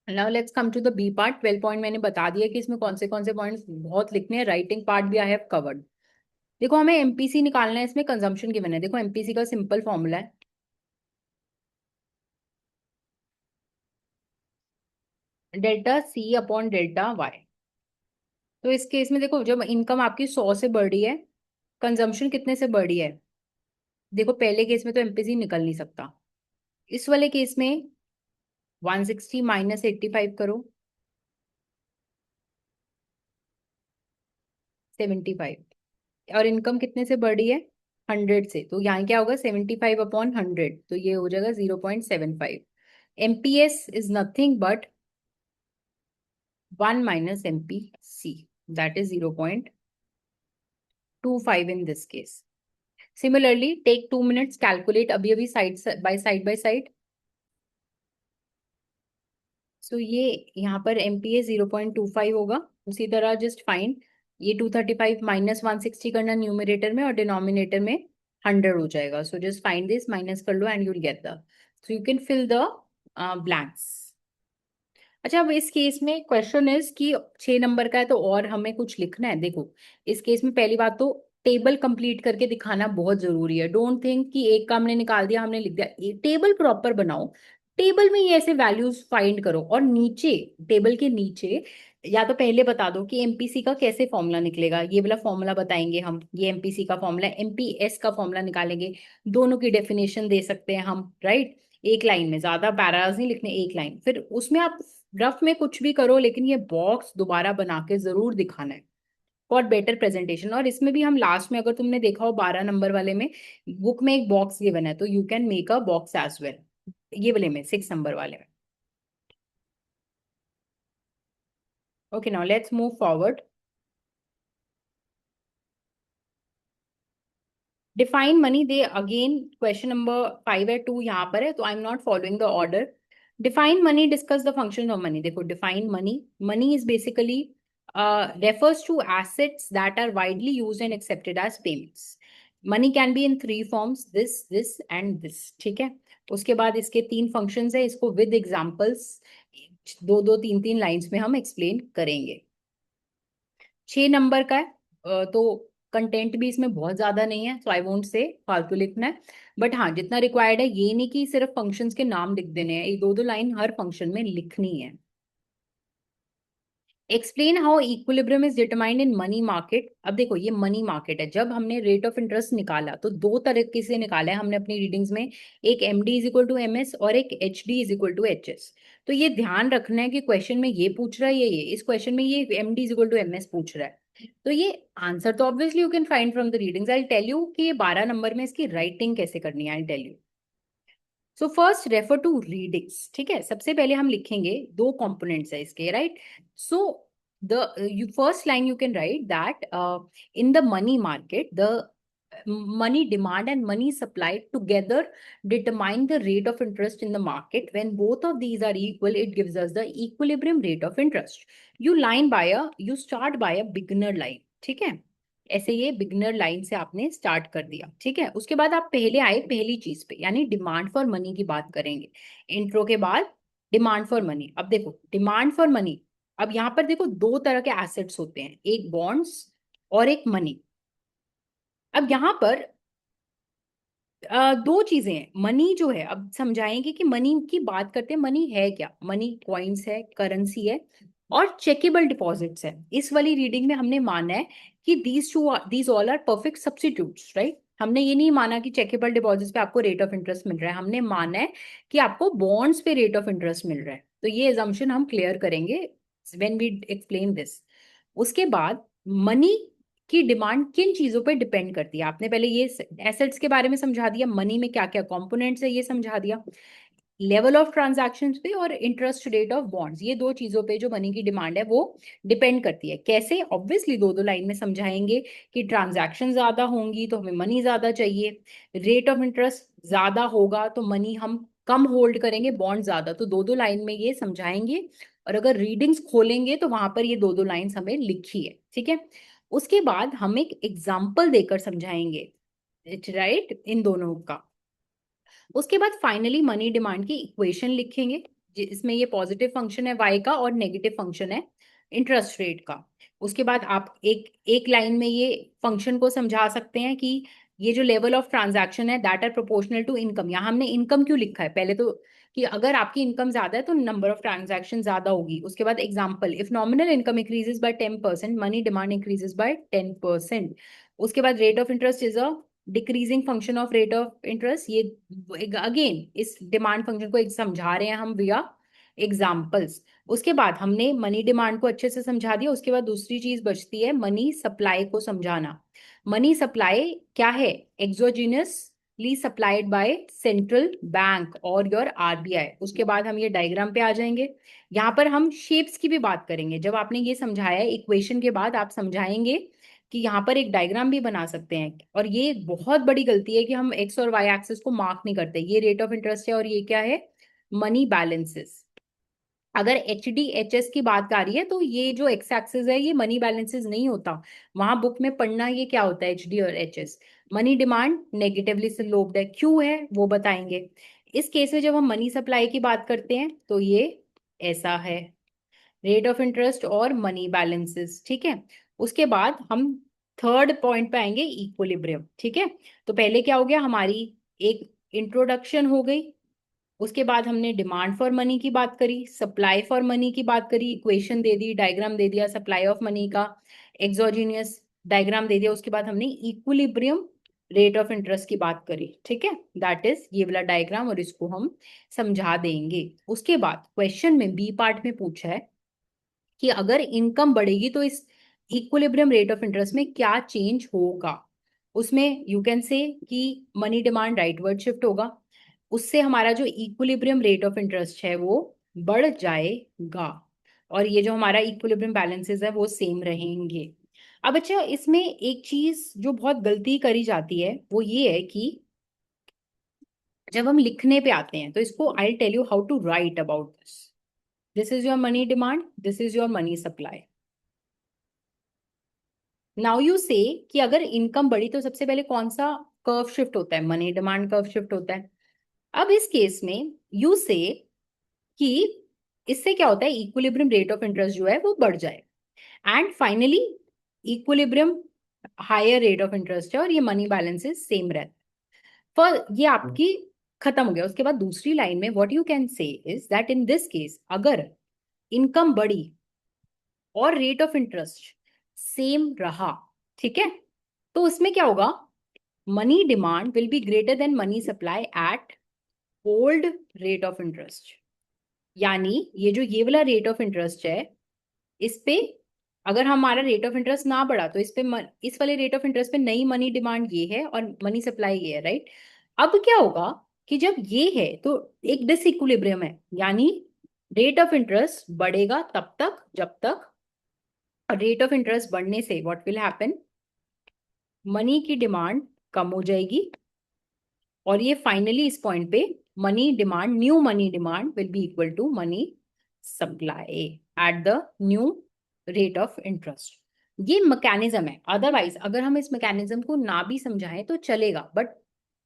Now let's come to the B part. 12 point मैंने बता दिया कि इसमें कौन से पॉइंट्स बहुत लिखने हैं. राइटिंग पार्ट भी आई हैव कवर्ड. देखो हमें एमपीसी निकालना है. इसमें कंजम्पशन गिवन है. देखो एमपीसी का सिंपल फॉर्मूला है delta C upon delta Y. तो इस केस में देखो जब इनकम आपकी 100 से बढ़ रही है, कंजम्पशन कितने से बढ़ रही है. देखो पहले केस में तो एमपीसी निकल नहीं सकता. इस वाले केस में 160 माइनस 85 करो, 75. और इनकम कितने से बढ़ रही है, 100 से. तो यहाँ क्या होगा, 75 अपॉन 100, तो ये हो जाएगा 0.75. MPS is nothing but 1 minus MPC, that is 0.25 in this case. Similarly, take 2 minutes, calculate अभी अभी side by side. So ये यहाँ पर MPA 0.25 होगा. उसी तरह just find ये 235 minus 160 करना न्यूमरेटर में और डिनोमिनेटर में 100 हो जाएगा. So just find this, minus कर लो and you'll get the. So you can fill the blanks. अच्छा, अब इस केस में क्वेश्चन इज कि 6 नंबर का है तो और हमें कुछ लिखना है. देखो इस केस में पहली बात तो टेबल कंप्लीट करके दिखाना बहुत जरूरी है. डोंट थिंक कि एक का हमने निकाल दिया, हमने लिख दिया. टेबल प्रॉपर बनाओ. टेबल में ये ऐसे वैल्यूज फाइंड करो और नीचे, टेबल के नीचे या तो पहले बता दो कि एमपीसी का कैसे फॉर्मूला निकलेगा. ये वाला फॉर्मूला बताएंगे हम. ये एमपीसी का फॉर्मूला, एमपीएस का फॉर्मूला निकालेंगे. दोनों की डेफिनेशन दे सकते हैं हम, राइट. एक लाइन में, ज्यादा पैराज नहीं लिखने, एक लाइन. फिर उसमें आप रफ में कुछ भी करो लेकिन ये बॉक्स दोबारा बना के जरूर दिखाना है फॉर बेटर प्रेजेंटेशन. और इसमें भी हम लास्ट में, अगर तुमने देखा हो 12 नंबर वाले में, बुक में एक बॉक्स गिवन है तो you can make a box as well. ये वाले में 6 नंबर वाले में. Okay, now let's move forward. Define money they again. Question number 5 है, 2 यहाँ पर है, तो I am not following the order. Define money, discuss the function of money. देखो define money. Money is basically refers to assets that are widely used and accepted as payments. Money can be in 3 forms, this and this. ठीक है. उसके बाद इसके 3 फंक्शंस है. इसको विद एग्जांपल्स 2-2 3-3 लाइंस में हम एक्सप्लेन करेंगे. 6 नंबर का है, तो कंटेंट भी इसमें बहुत ज्यादा नहीं है, सो आई वोंट से फालतू लिखना है. बट हाँ, जितना रिक्वायर्ड है. ये नहीं कि सिर्फ फंक्शंस के नाम लिख देने हैं. एक 2-2 लाइन हर फंक्शन में लिखनी है. Explain how equilibrium is determined in money market. अब देखो ये मनी मार्केट है. जब हमने रेट ऑफ इंटरेस्ट निकाला तो 2 तरीके से निकाला है हमने अपनी रीडिंग्स में. एक M D is equal to M S और एक H D is equal to H S. तो ये ध्यान रखना है कि क्वेश्चन में ये पूछ रहा है, ये इस क्वेश्चन में ये M D is equal to M S पूछ रहा है. तो ये आंसर तो obviously you can find from the readings. I tell you कि ये 12 नंबर में इसकी राइटिंग कैसे करनी है. I tell you. So first refer to readings. ठीक है, सबसे पहले हम लिखेंगे 2 कंपोनेंट्स है इसके, right. So the you first line you can write that in the money market, the money demand and money supply together determine the rate of interest in the market. When both of these are equal, it gives us the equilibrium rate of interest. You start by a beginner line. ठीक है, ऐसे ये बिगनर लाइन से आपने स्टार्ट कर दिया. ठीक है, उसके बाद आप पहले आए पहली चीज पे, यानी डिमांड फॉर मनी की बात करेंगे. इंट्रो के बाद डिमांड फॉर मनी. अब देखो डिमांड फॉर मनी. अब यहाँ पर देखो 2 तरह के एसेट्स होते हैं, एक बॉन्ड्स और एक मनी. अब यहाँ पर दो चीजें हैं। मनी जो है, अब समझाएंगे कि मनी की बात करते हैं, मनी है क्या। मनी कॉइन्स है, करेंसी है, और चेकेबल डिपॉजिट्स है। इस वाली रीडिंग में हमने माना है कि these all are perfect substitutes, right. हमने ये नहीं माना कि चेकेबल डिपॉजिट्स पे आपको रेट ऑफ इंटरेस्ट मिल रहा है, हमने माना है कि आपको बॉन्ड्स पे रेट ऑफ इंटरेस्ट मिल रहा है। तो ये एजम्पशन हम क्लियर करेंगे व्हेन वी एक्सप्लेन दिस। उसके बाद मनी की डिमांड किन चीजों पे डिपेंड करती है, आपने पहले ये एसेट्स के बारे में समझा दिया, मनी में क्या क्या कंपोनेंट्स है ये समझा दिया, लेवल ऑफ ट्रांजैक्शंस पे और इंटरेस्ट रेट ऑफ बॉन्ड्स, ये दो चीजों पे जो मनी की डिमांड है वो डिपेंड करती है। कैसे? ऑब्वियसली दो दो लाइन में समझाएंगे कि ट्रांजैक्शन ज्यादा होंगी तो हमें मनी ज्यादा चाहिए, रेट ऑफ इंटरेस्ट ज्यादा होगा तो मनी हम कम होल्ड करेंगे, बॉन्ड ज्यादा। तो दो दो लाइन में ये समझाएंगे, और अगर रीडिंग्स खोलेंगे तो वहां पर ये दो दो लाइन्स हमें लिखी है, ठीक है। उसके बाद हम एक एग्जाम्पल देकर समझाएंगे, राइट, इन दोनों का। उसके बाद फाइनली मनी डिमांड की इक्वेशन लिखेंगे, इसमें ये पॉजिटिव फंक्शन है वाई का और नेगेटिव फंक्शन है इंटरेस्ट रेट का। उसके बाद आप एक एक लाइन में ये फंक्शन को समझा सकते हैं कि ये जो लेवल ऑफ ट्रांजैक्शन है that are proportional to income. यहाँ हमने इनकम क्यों लिखा है पहले तो, कि अगर आपकी इनकम ज्यादा है तो नंबर ऑफ ट्रांजैक्शन ज्यादा होगी। उसके बाद example, if nominal income increases by 10%, money demand increases by 10%। उसके बाद rate of interest is a decreasing function of rate of interest. ये अगेन इस डिमांड फंक्शन को एक समझा रहे हैं हम विया एग्जाम्पल्स। उसके बाद हमने मनी डिमांड को अच्छे से समझा दिया। उसके बाद दूसरी चीज बचती है मनी सप्लाई को समझाना। मनी सप्लाई क्या है? एक्सोजीनियसली सप्लाइड बाय सेंट्रल बैंक और योर आरबीआई। उसके बाद हम ये डायग्राम पे आ जाएंगे। यहाँ पर हम शेप्स की भी बात करेंगे। जब आपने ये समझाया है इक्वेशन के बाद आप समझाएंगे कि यहाँ पर एक डायग्राम भी बना सकते हैं। और ये एक बहुत बड़ी गलती है कि हम एक्स और वाई एक्सिस को मार्क नहीं करते। ये रेट ऑफ इंटरेस्ट है और ये क्या है? Money balances. अगर एच डी एच एस की बात आ रही है तो ये जो एक्स एक्सिस है ये मनी बैलेंसेस नहीं होता। वहां बुक में पढ़ना ये क्या होता है, एच डी और H S. Money demand negatively sloped है, क्यों है वो बताएंगे। इस केस में जब हम मनी सप्लाई की बात करते हैं तो ये ऐसा है, रेट ऑफ इंटरेस्ट और मनी बैलेंसेस, ठीक है। उसके बाद हम थर्ड पॉइंट पे आएंगे, इक्विलिब्रियम, ठीक है। तो पहले क्या हो गया, हमारी एक इंट्रोडक्शन हो गई। उसके बाद हमने डिमांड फॉर मनी की बात करी, सप्लाई फॉर मनी की बात करी, इक्वेशन दे दी, डायग्राम दे दिया सप्लाई ऑफ मनी का, एक्सोजीनियस डायग्राम दे दिया। उसके बाद हमने इक्विलिब्रियम रेट ऑफ इंटरेस्ट की बात करी, ठीक है। दैट इज ये वाला डायग्राम, और इसको हम समझा देंगे। उसके बाद क्वेश्चन में बी पार्ट में पूछा है कि अगर इनकम बढ़ेगी तो इस इक्विलिब्रियम रेट ऑफ इंटरेस्ट में क्या चेंज होगा। उसमें यू कैन से कि मनी डिमांड राइटवर्ड शिफ्ट होगा, उससे हमारा जो इक्विलिब्रियम रेट ऑफ इंटरेस्ट है वो बढ़ जाएगा, और ये जो हमारा इक्विलिब्रियम बैलेंसेस है वो सेम रहेंगे। अब अच्छा, इसमें एक चीज जो बहुत गलती करी जाती है वो ये है कि जब हम लिखने पे आते हैं तो इसको I tell you how to write about this. This is your money demand, this is your money supply. Now you say कि अगर इनकम बढ़ी तो सबसे पहले कौन सा कर्व शिफ्ट होता है? मनी डिमांड कर्व शिफ्ट होता है। अब इस केस में यू से कि इससे क्या होता है, इक्विलिब्रियम रेट ऑफ इंटरेस्ट जो है वो बढ़ जाए, and finally equilibrium higher rate of interest है और ये मनी बैलेंसेस सेम रहता है। पर ये आपकी खत्म हो गया। उसके बाद दूसरी लाइन में what you can say is that in this case अगर इनकम बढ़ी और रेट ऑफ इंटरेस्ट सेम रहा, ठीक है, तो उसमें क्या होगा, money demand will be greater than money supply at old rate of interest. यानी ये जो ये वाला रेट ऑफ इंटरेस्ट है, इस पे अगर हमारा रेट ऑफ इंटरेस्ट ना बढ़ा तो इस पे इस वाले रेट ऑफ इंटरेस्ट पे नई मनी डिमांड ये है और मनी सप्लाई ये है, राइट। अब क्या होगा कि जब ये है तो एक डिसइक्विलिब्रियम है, यानी रेट ऑफ इंटरेस्ट बढ़ेगा तब तक जब तक रेट ऑफ इंटरेस्ट बढ़ने से व्हाट विल हैपन, मनी की डिमांड कम हो जाएगी, और ये फाइनली इस पॉइंट पे money demand, new money demand will be equal to money supply at the new rate of interest. ये मैकेनिज्म है। अदरवाइज अगर हम इस मैकेनिज्म को ना भी समझाएं तो चलेगा, बट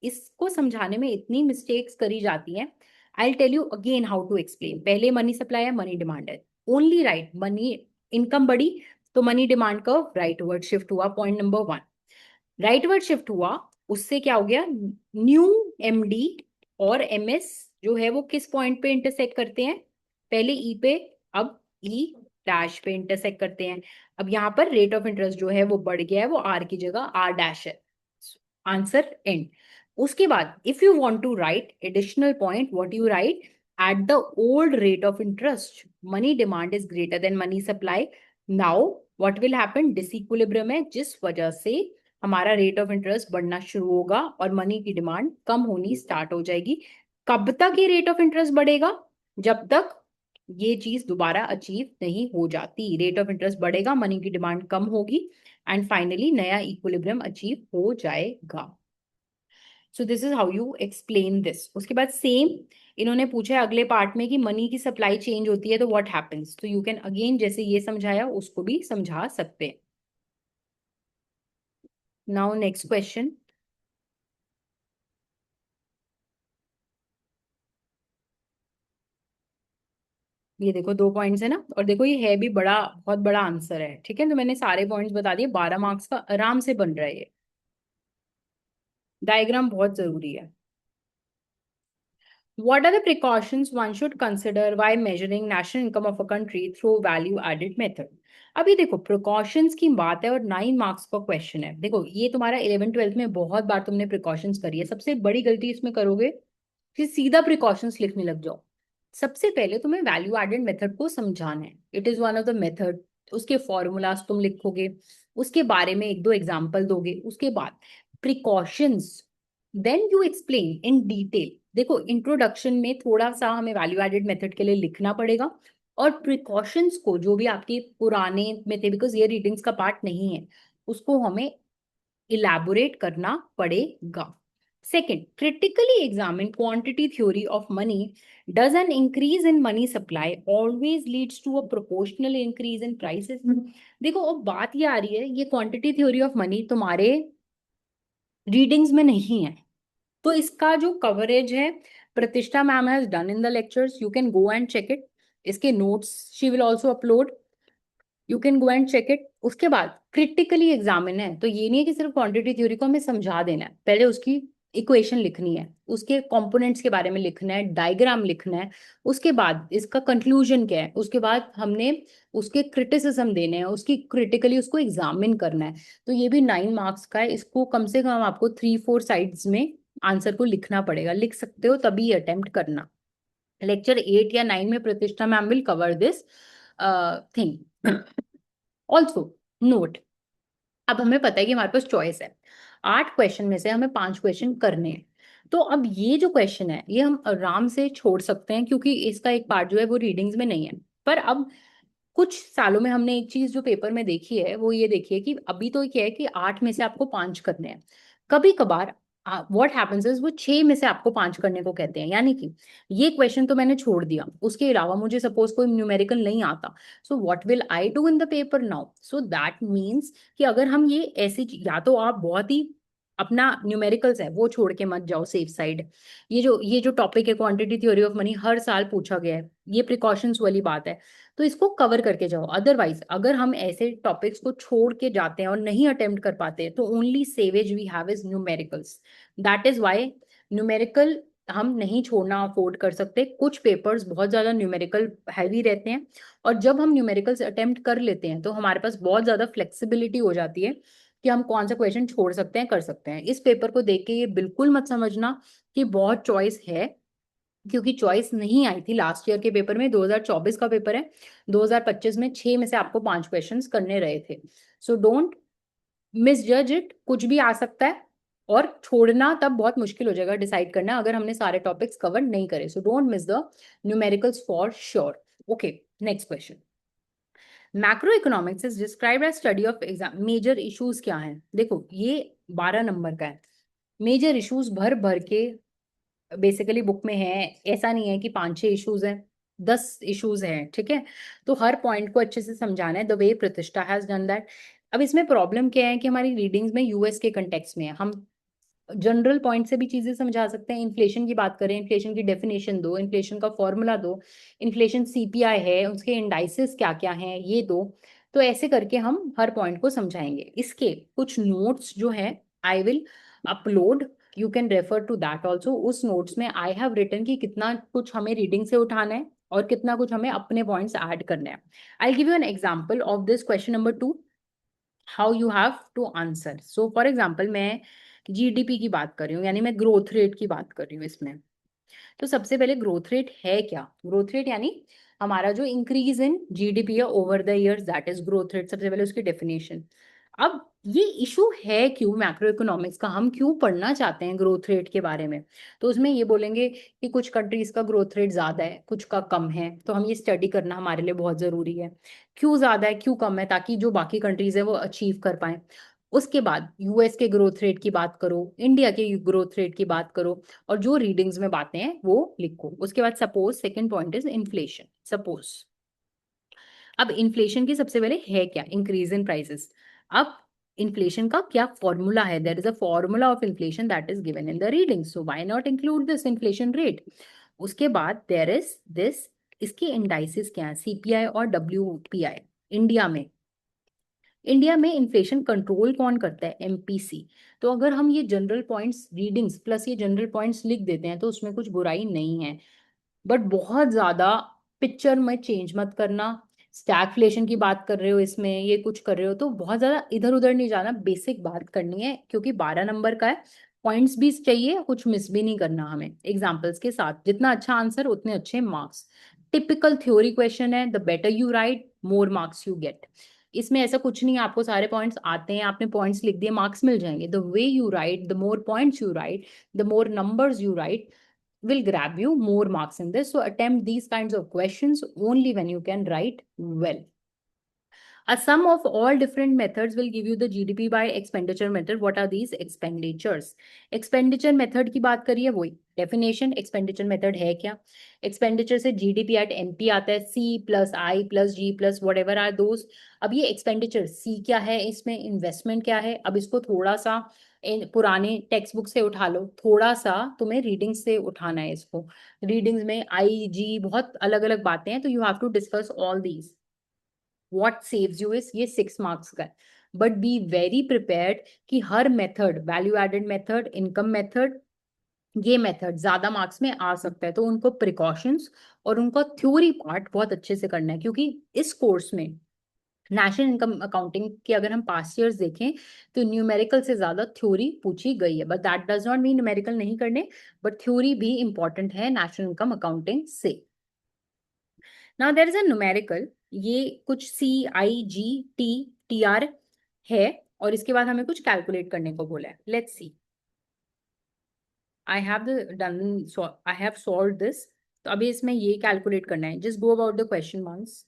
इसको समझाने में इतनी मिस्टेक्स करी जाती हैं। I tell you again how to explain. पहले मनी सप्लाई है, मनी डिमांड है, ओनली राइट मनी, इनकम बढ़ी तो मनी डिमांड का राइट वर्ड शिफ्ट हुआ, पॉइंट नंबर 1। राइटवर्ड शिफ्ट हुआ, उससे क्या हो गया, न्यू एमडी और एमएस जो है वो किस पॉइंट पे इंटरसेक्ट करते हैं, पहले ई पे, अब ई डैश पे इंटरसेक्ट करते हैं। अब यहाँ पर रेट ऑफ इंटरेस्ट जो है वो बढ़ गया है, वो आर की जगह आर डैश है। Answer end. उसके बाद if you want to write additional point, what you write, at the old rate of interest money demand is greater than money supply. Now what will happen, disequilibrium है, जिस वजह से हमारा रेट ऑफ इंटरेस्ट बढ़ना शुरू होगा और मनी की डिमांड कम होनी स्टार्ट हो जाएगी। कब तक ये रेट ऑफ इंटरेस्ट बढ़ेगा, जब तक ये चीज दोबारा अचीव नहीं हो जाती। रेट ऑफ इंटरेस्ट बढ़ेगा, मनी की डिमांड कम होगी, एंड फाइनली नया इक्विलिब्रियम अचीव हो जाएगा। सो this is how you explain this. उसके बाद सेम इन्होंने पूछा है अगले पार्ट में कि मनी की सप्लाई चेंज होती है तो व्हाट हैपेंस, तो यू कैन अगेन जैसे ये समझाया उसको भी समझा सकते हैं। Now next question. ये देखो 2 पॉइंट्स है ना, और देखो ये है भी बड़ा, बहुत बड़ा आंसर है, ठीक है। तो मैंने सारे पॉइंट्स बता दिए, 12 मार्क्स का आराम से बन रहा है ये। डायग्राम बहुत जरूरी है। What are the precautions one should consider while measuring national income of a country through value added method? अभी देखो प्रिकॉशंस की बात है और 9 मार्क्स का क्वेश्चन है। देखो ये तुम्हारा 11th 12th में बहुत बार तुमने प्रिकॉशंस करी है। सबसे बड़ी गलती इसमें करोगे कि सीधा प्रिकॉशंस लिखने लग जाओ। सबसे पहले तुम्हें वैल्यू एडेड मेथड को समझाना है। It is one of the method. उसके फॉर्मूलाज तुम लिखोगे, उसके बारे में एक दो एग्जाम्पल दोगे, उसके बाद precautions, then you explain in detail. देखो इंट्रोडक्शन में थोड़ा सा हमें वैल्यू एडेड मेथड के लिए लिखना पड़ेगा, और प्रिकॉशंस को जो भी आपके पुराने में थे, बिकॉज ये रीडिंग्स का पार्ट नहीं है, उसको हमें इलैबोरेट करना पड़ेगा। Second, critically examine quantity theory of money. Does an increase in money supply always leads to a proportional increase in prices? देखो अब बात ये आ रही है, ये क्वांटिटी थ्योरी ऑफ मनी तुम्हारे रीडिंग्स में नहीं है, तो इसका जो कवरेज है Pratishtha ma'am has done in the lectures, you can go and check it. इसके notes she will also upload, you can go and check it. उसके बाद क्रिटिकली एग्जामिन है, तो ये नहीं है कि सिर्फ क्वांटिटी थ्योरी को हमें समझा देना है, पहले उसकी इक्वेशन लिखनी है, उसके कंपोनेंट्स के बारे में लिखना है, डायग्राम लिखना है, उसके बाद इसका कंक्लूजन क्या है, उसके बाद हमने उसके क्रिटिसिज्म देने हैं, उसकी क्रिटिकली उसको एग्जामिन करना है। तो ये भी 9 मार्क्स का है, इसको कम से कम आपको 3-4 साइड्स में आंसर को लिखना पड़ेगा। लिख सकते हो तभी अटेम्प्ट करना। लेक्चर 8 या 9 में प्रतिष्ठा ma'am will cover this thing. Also note, अब हमें पता है कि हमारे पास चॉइस है, 8 क्वेश्चन में से हमें 5 क्वेश्चन करने हैं। तो अब ये जो क्वेश्चन है ये हम आराम से छोड़ सकते हैं, क्योंकि इसका एक पार्ट जो है वो रीडिंग्स में नहीं है। पर अब कुछ सालों में हमने एक चीज जो पेपर में देखी है वो ये देखी है कि अभी तो क्या है कि 8 में से आपको 5 करने हैं। कभी कभार व्हाट हैपेंस इज वो 6 में से आपको 5 करने को कहते हैं, यानी कि ये क्वेश्चन तो मैंने छोड़ दिया, उसके अलावा मुझे सपोज कोई न्यूमेरिकल नहीं आता, so what will I do in the paper now, so that means कि अगर हम ये ऐसी या तो आप बहुत ही अपना न्यूमेरिकल्स है वो छोड़ के मत जाओ सेफ साइड। ये जो टॉपिक है क्वांटिटी थ्योरी ऑफ मनी हर साल पूछा गया है, ये प्रिकॉशंस वाली बात है, तो इसको कवर करके जाओ। अदरवाइज अगर हम ऐसे टॉपिक्स को छोड़ के जाते हैं और नहीं अटेम्प्ट कर पाते तो only savage we have is numericals. That is why numerical हम नहीं छोड़ना अफोर्ड कर सकते। कुछ पेपर्स बहुत ज्यादा न्यूमेरिकल हैवी रहते हैं, और जब हम न्यूमेरिकल्स अटेम्प्ट कर लेते हैं तो हमारे पास बहुत ज्यादा फ्लेक्सिबिलिटी हो जाती है कि हम कौन सा क्वेश्चन छोड़ सकते हैं, कर सकते हैं। इस पेपर को देख के ये बिल्कुल मत समझना कि बहुत चॉइस है, क्योंकि चॉइस नहीं आई थी लास्ट ईयर के पेपर में। 2024 का पेपर है, 2025 में 6 में से आपको 5 क्वेश्चंस करने रहे थे। सो डोंट मिस जज इट, कुछ भी आ सकता है, और छोड़ना तब बहुत मुश्किल हो जाएगा डिसाइड करना अगर हमने सारे टॉपिक्स कवर नहीं करे। So don't miss the numericals for sure. Okay, next question. Macroeconomics is described as study of exam. Major issues क्या हैं, देखो ये 12 नंबर का है। मेजर इश्यूज भर भर के बेसिकली बुक में है, ऐसा नहीं है कि 5-6 इश्यूज हैं, 10 इश्यूज हैं, ठीक है। तो हर पॉइंट को अच्छे से समझाना है, द वे प्रतिष्ठा हैज डन दैट। अब इसमें प्रॉब्लम क्या है कि हमारी रीडिंग्स में यूएस के कंटेक्स्ट में है, हम जनरल पॉइंट से भी चीजें समझा सकते हैं। इन्फ्लेशन की बात करें, इन्फ्लेशन की डेफिनेशन दो, इन्फ्लेशन का फॉर्मूला दो, इन्फ्लेशन सीपीआई है उसके इंडाइसेस क्या क्या हैं ये दो, तो ऐसे करके हम हर पॉइंट को समझाएंगे। इसके कुछ नोट्स जो है I will upload, you can refer to that also. उस नोट्स में आई हैव रिटन कि कितना कुछ हमें रीडिंग से उठाना है और कितना कुछ हमें अपने पॉइंट्स ऐड करने हैं। I give you an example of this question number 2, how you have to answer. So for example मैं जीडीपी की बात कर रही हूँ, यानी मैं ग्रोथ रेट की बात कर रही हूँ इसमें। तो सबसे पहले ग्रोथ रेट है क्या? ग्रोथ रेट यानी हमारा जो इंक्रीज इन जीडीपी है over the years, that is growth rate. सबसे पहले उसकी डेफिनेशन। अब ये इशू है क्यों मैक्रो इकोनॉमिक्स का, हम क्यों पढ़ना चाहते हैं ग्रोथ रेट के बारे में? तो उसमें ये बोलेंगे कि कुछ कंट्रीज का ग्रोथ रेट ज्यादा है, कुछ का कम है, तो हम ये स्टडी करना हमारे लिए बहुत जरूरी है। क्यों ज्यादा है, क्यों कम है, ताकि जो बाकी कंट्रीज है वो अचीव कर पाए। उसके बाद यूएस के ग्रोथ रेट की बात करो, इंडिया के ग्रोथ रेट की बात करो, और जो रीडिंग्स में बातें हैं वो लिखो। उसके बाद suppose second point is inflation. Suppose अब इन्फ्लेशन की सबसे पहले है क्या? Increase in prices. अब इन्फ्लेशन का क्या फॉर्मूला है? There is a formula of inflation that is given in the reading, so why not include this inflation rate. उसके बाद देयर इज दिस, इसकी इंडाइसिस क्या है? सीपीआई और डब्ल्यूपीआई। इंडिया में, इंडिया में इन्फ्लेशन कंट्रोल कौन करता है? एमपीसी। तो अगर हम ये जनरल पॉइंट्स रीडिंग्स प्लस ये जनरल पॉइंट्स लिख देते हैं तो उसमें कुछ बुराई नहीं है, बट बहुत ज्यादा पिक्चर में चेंज मत करना। स्टैगफ्लेशन की बात कर रहे हो, इसमें ये कुछ कर रहे हो, तो बहुत ज्यादा इधर उधर नहीं जाना, बेसिक बात करनी है, क्योंकि 12 नंबर का है। पॉइंट्स भी चाहिए, कुछ मिस भी नहीं करना हमें। एग्जाम्पल्स के साथ जितना अच्छा आंसर उतने अच्छे मार्क्स। टिपिकल थ्योरी क्वेश्चन है, the better you right more marks you get. इसमें ऐसा कुछ नहीं है आपको सारे पॉइंट्स आते हैं, आपने पॉइंट्स लिख दिए, मार्क्स मिल जाएंगे। The way you right, the more points you right, the more numbers you right, will grab you more marks in this. So attempt these kinds of questions only when you can write well. A sum of all different methods will give you the GDP by expenditure method. What are these expenditures? Expenditure method की बात करिए, वही definition expenditure method है क्या? Expenditure से GDP at MP आता है, C plus I plus G plus whatever are those. अब ये expenditure C क्या है, इसमें investment क्या है? अब इसको थोड़ा सा पुराने टेक्स्ट बुक से उठा लो, थोड़ा सा तुम्हें रीडिंग से उठाना है इसको। रीडिंग्स में आई जी बहुत अलग अलग बातें हैं, तो you have to discuss all these. What saves you is ये 6 मार्क्स का है, बट बी वेरी प्रिपेयर्ड कि हर method, value added method, income method, ये मेथड ज्यादा मार्क्स में आ सकता है। तो उनको प्रिकॉशंस और उनका थ्योरी पार्ट बहुत अच्छे से करना है, क्योंकि इस कोर्स में नेशनल इनकम अकाउंटिंग के अगर हम पास्ट ईयर्स देखें तो न्यूमेरिकल से ज्यादा थ्योरी पूछी गई है, but that does not mean numerical नहीं करने, बट थ्योरी भी इंपॉर्टेंट है नेशनल इनकम अकाउंटिंग से। Now there is a numerical, ये कुछ C I G T T R है, और इसके बाद हमें कुछ कैलकुलेट करने को बोला है। Let's see, I have done, I have solve this. तो अभी इसमें ये कैलकुलेट करना है। Just go about the question once,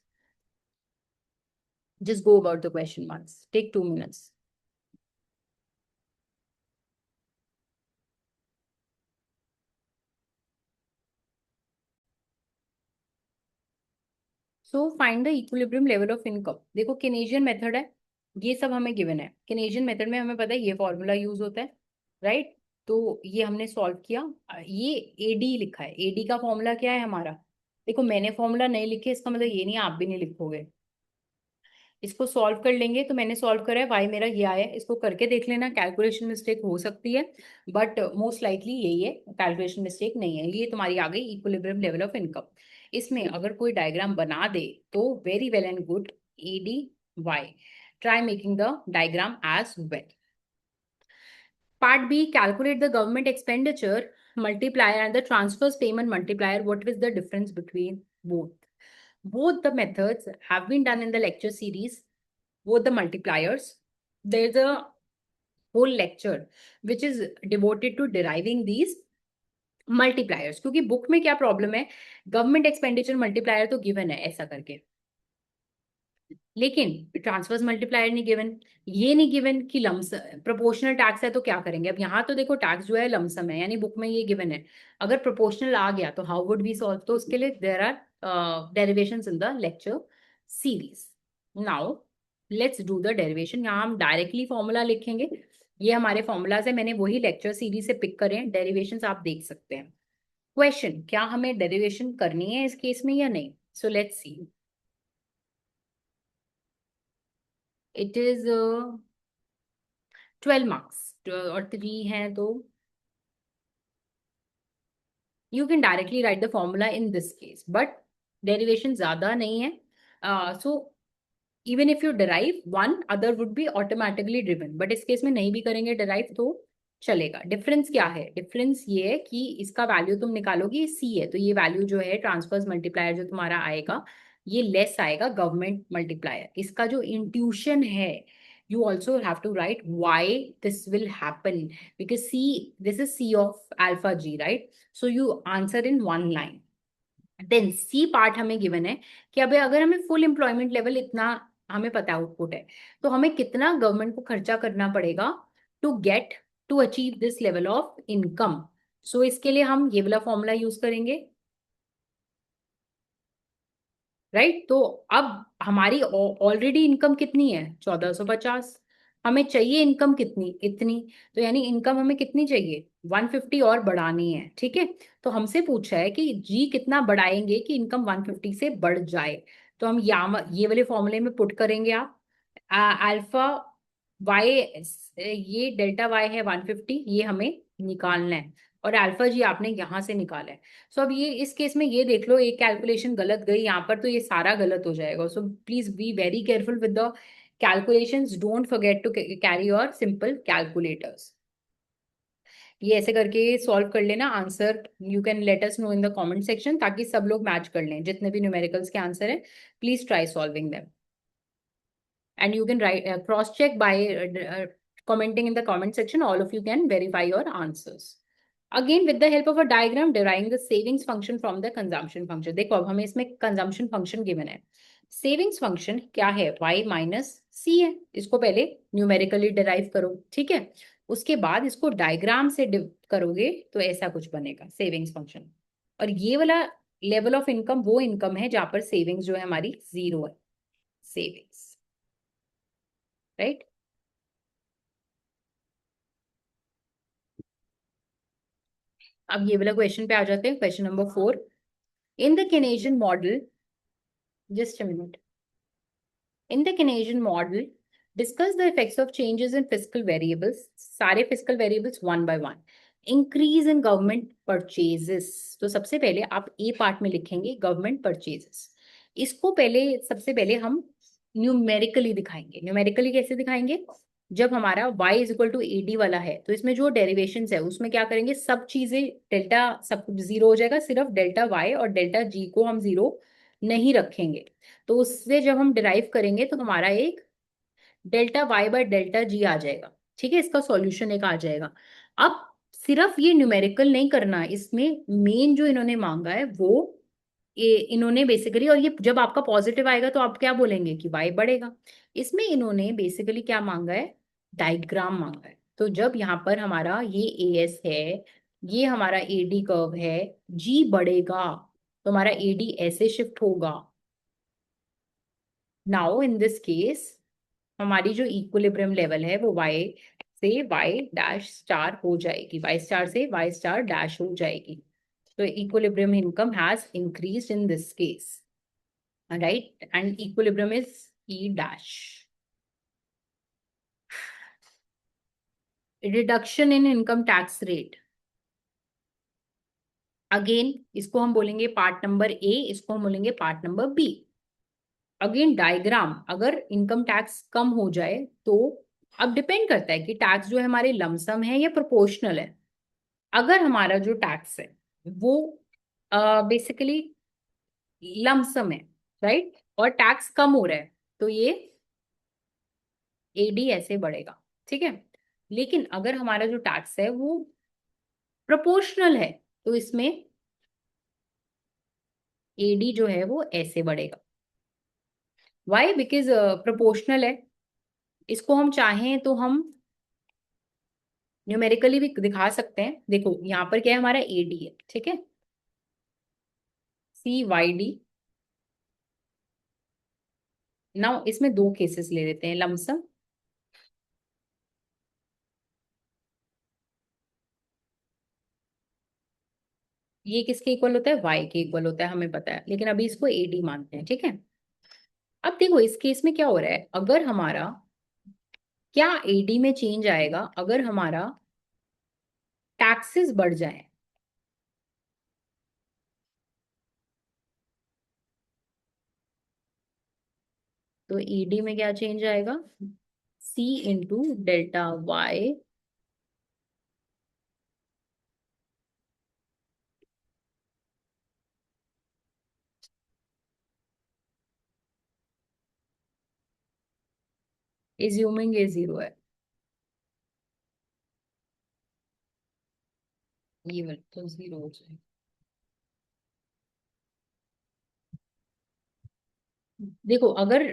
just go about the question once, take 2 minutes. So find the equilibrium level of income. देखो केनेजियन मेथड है, ये सब हमें गिवन है। केनेजियन मेथड में हमें पता है ये फॉर्मूला यूज होता है, राइट? तो ये हमने सॉल्व किया। ये एडी लिखा है, एडी का फॉर्मूला क्या है हमारा? देखो मैंने फॉर्मूला नहीं लिखे, इसका मतलब ये नहीं आप भी नहीं लिखोगे। इसको सॉल्व कर लेंगे, तो मैंने सॉल्व करा है, वाई मेरा ये आया है, इसको करके देख लेना। कैलकुलेशन मिस्टेक हो सकती है, बट मोस्ट लाइकली यही है, कैलकुलेशन मिस्टेक नहीं है। ये तुम्हारी आ गई इक्विलिब्रियम लेवल ऑफ इनकम। इसमें अगर कोई डायग्राम बना दे तो very well and good, AD Y, try making the diagram as well. Part B, calculate the government expenditure multiplier and the transfers payment multiplier. What is the difference between both? Both the methods have been done in the lecture series, both the multipliers. There's a whole lecture which is devoted to deriving these multipliers, क्योंकि बुक में क्या प्रॉब्लम है, गवर्नमेंट एक्सपेंडिचर मल्टीप्लायर तो गिवन है ऐसा करके, लेकिन ट्रांसफर्स मल्टीप्लायर नहीं गिवन। ये नहीं गिवन कि लम्स प्रोपोर्शनल टैक्स है तो क्या करेंगे। अब यहाँ तो देखो टैक्स जो है लमसम है, यानी बुक में ये गिवन है। अगर प्रोपोर्शनल आ गया तो हाउ वुड वी सॉल्व, तो उसके लिए there are derivations in the lecture series. Now let's do the derivation. यहाँ हम डायरेक्टली फॉर्मूला लिखेंगे, ये हमारे फॉर्मूलाज है, मैंने वही लेक्चर सीरीज से पिक करे हैं। डेरिवेशंस आप देख सकते हैं। क्वेश्चन, क्या हमें डेरिवेशन करनी है इस केस में या नहीं? So let's see. It is 12 marks और 3 हैं, तो you can directly write the formula in this case, but derivation ज़्यादा नहीं है. So even if you derive, one other would be automatically driven, but इस केस में नहीं भी करेंगे derive तो चलेगा. डिफरेंस क्या है? डिफरेंस ये है कि इसका वैल्यू तुम निकालोगे, सी है, तो ये वैल्यू जो है ट्रांसफर्स मल्टीप्लायर जो तुम्हारा आएगा ये लेस आएगा गवर्नमेंट मल्टीप्लायर. इसका जो इंट्यूशन है, you also have to write why this will happen, because C, this is C of alpha G, right? So you answer in one line. Then C part हमें गिवन है कि अबे अगर हमें फुल एम्प्लॉयमेंट लेवल इतना हमें पता आउटपुट है, तो हमें कितना गवर्नमेंट को खर्चा करना पड़ेगा to get to achieve this level of income. So इसके लिए हम ये वाला फॉर्मूला यूज करेंगे, राइट. तो अब हमारी ऑलरेडी इनकम कितनी है? 1450. हमें चाहिए इनकम कितनी? इतनी. तो यानी इनकम हमें कितनी चाहिए? 150 और बढ़ानी है. ठीक है. तो हमसे पूछा है कि जी कितना बढ़ाएंगे कि इनकम 150 से बढ़ जाए. तो हम ये वाले फॉर्मूले में पुट करेंगे. आप अल्फा वाई, ये डेल्टा वाई है 150, ये हमें निकालना है, और अल्फा जी आपने यहां से निकाला है. सो अब ये इस केस में ये देख लो, एक कैलकुलेशन गलत गई यहाँ पर, तो ये सारा गलत हो जाएगा. So please be very careful with the calculations. Don't forget to carry your simple calculators. ये ऐसे करके सॉल्व कर लेना. Answer you can let us know in the comment section, ताकि सब लोग मैच कर लें. जितने भी न्यूमेरिकल्स के आंसर है, please try solving them. And you can write cross check by commenting in the comment section. All of you can verify your answers. Again, with the help of a diagram, deriving the savings function from the consumption function. देखो अब हमें इसमें consumption function given है. सेविंग्स फंक्शन क्या है? y माइनस सी है. इसको पहले न्यूमेरिकली डिराइव करो, ठीक है. उसके बाद इसको डायग्राम से करोगे तो ऐसा कुछ बनेगा सेविंग्स फंक्शन. और ये वाला लेवल ऑफ इनकम वो इनकम है जहां पर सेविंग्स जो है हमारी 0 है. Savings, right. अब ये वाला क्वेश्चन पे आ जाते हैं. Question number 4. In the Keynesian model, just a minute. In the Keynesian model discuss the effects of changes in physical variables. सारे physical variables one by one. Increase in government purchases. तो सबसे पहले आप ए पार्ट में लिखेंगे गवर्नमेंट परचेजेस. इसको पहले सबसे पहले हम न्यूमेरिकली दिखाएंगे. न्यूमेरिकली कैसे दिखाएंगे? जब हमारा y is equal to A D वाला है, तो इसमें जो डेरिवेशंस है उसमें क्या करेंगे, सब चीजें डेल्टा सब कुछ जीरो हो जाएगा, सिर्फ डेल्टा y और डेल्टा g को हम जीरो नहीं रखेंगे. तो उससे जब हम डिराइव करेंगे तो हमारा एक delta Y by delta G आ जाएगा. ठीक है. इसका सॉल्यूशन एक आ जाएगा. अब सिर्फ ये न्यूमेरिकल नहीं करना, इसमें मेन जो इन्होंने मांगा है वो इन्होंने बेसिकली, और ये जब आपका पॉजिटिव आएगा तो आप क्या बोलेंगे कि वाई बढ़ेगा. इसमें इन्होंने बेसिकली क्या मांगा है? डायग्राम मांगा है. तो जब यहाँ पर हमारा ये ए एस है, ये हमारा ए डी कर्व है, जी बढ़ेगा तो हमारा ए डी ऐसे शिफ्ट होगा. नाउ इन दिस केस हमारी जो इक्विलिब्रियम लेवल है वो y से y डैश स्टार हो जाएगी, y स्टार से y स्टार डैश हो जाएगी. तो equilibrium income has increased in this case, right. And equilibrium is E dash. Reduction in income tax rate. Again इसको हम बोलेंगे पार्ट नंबर ए, इसको हम बोलेंगे part number B. Again diagram, अगर इनकम टैक्स कम हो जाए तो अब डिपेंड करता है कि टैक्स जो है हमारे लमसम है या प्रोपोर्शनल है. अगर हमारा जो टैक्स है वो बेसिकली लमसम है, राइट, और टैक्स कम हो रहा है, तो ये एडी ऐसे बढ़ेगा. ठीक है. लेकिन अगर हमारा जो टैक्स है वो प्रोपोर्शनल है, तो इसमें एडी जो है वो ऐसे बढ़ेगा. वाई? बिकॉज प्रोपोर्शनल है. इसको हम चाहें तो हम न्यूमेरिकली भी दिखा सकते हैं. देखो यहाँ पर क्या है, हमारा एडी है, ठीक है, सी वाई डी. नाउ इसमें दो केसेस ले लेते हैं. लमसम, ये किसके इक्वल होता है? y के इक्वल होता है, हमें पता है, लेकिन अभी इसको एडी मानते हैं. ठीक है. अब देखो इस केस में क्या हो रहा है, अगर हमारा क्या एडी में चेंज आएगा अगर हमारा टैक्सेस बढ़ जाए? तो ईडी में क्या चेंज आएगा? सी इंटू डेल्टा वाई एज्यूमिंग ये जीरो है। ये वाला तो जीरो हो जाएगा। देखो, अगर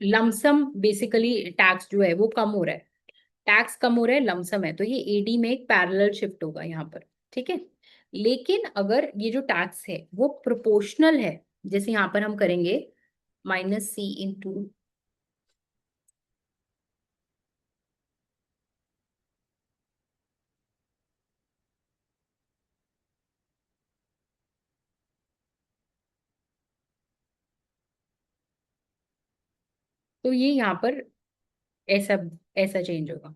लमसम बेसिकली टैक्स जो है वो कम हो रहा है, टैक्स कम हो रहा है, लमसम है, तो ये एडी में एक पैरेलल शिफ्ट होगा यहाँ पर। ठीक है। लेकिन अगर ये जो टैक्स है वो प्रोपोर्शनल है, जैसे यहाँ पर हम करेंगे -c इंटू, तो ये यहाँ पर ऐसा ऐसा चेंज होगा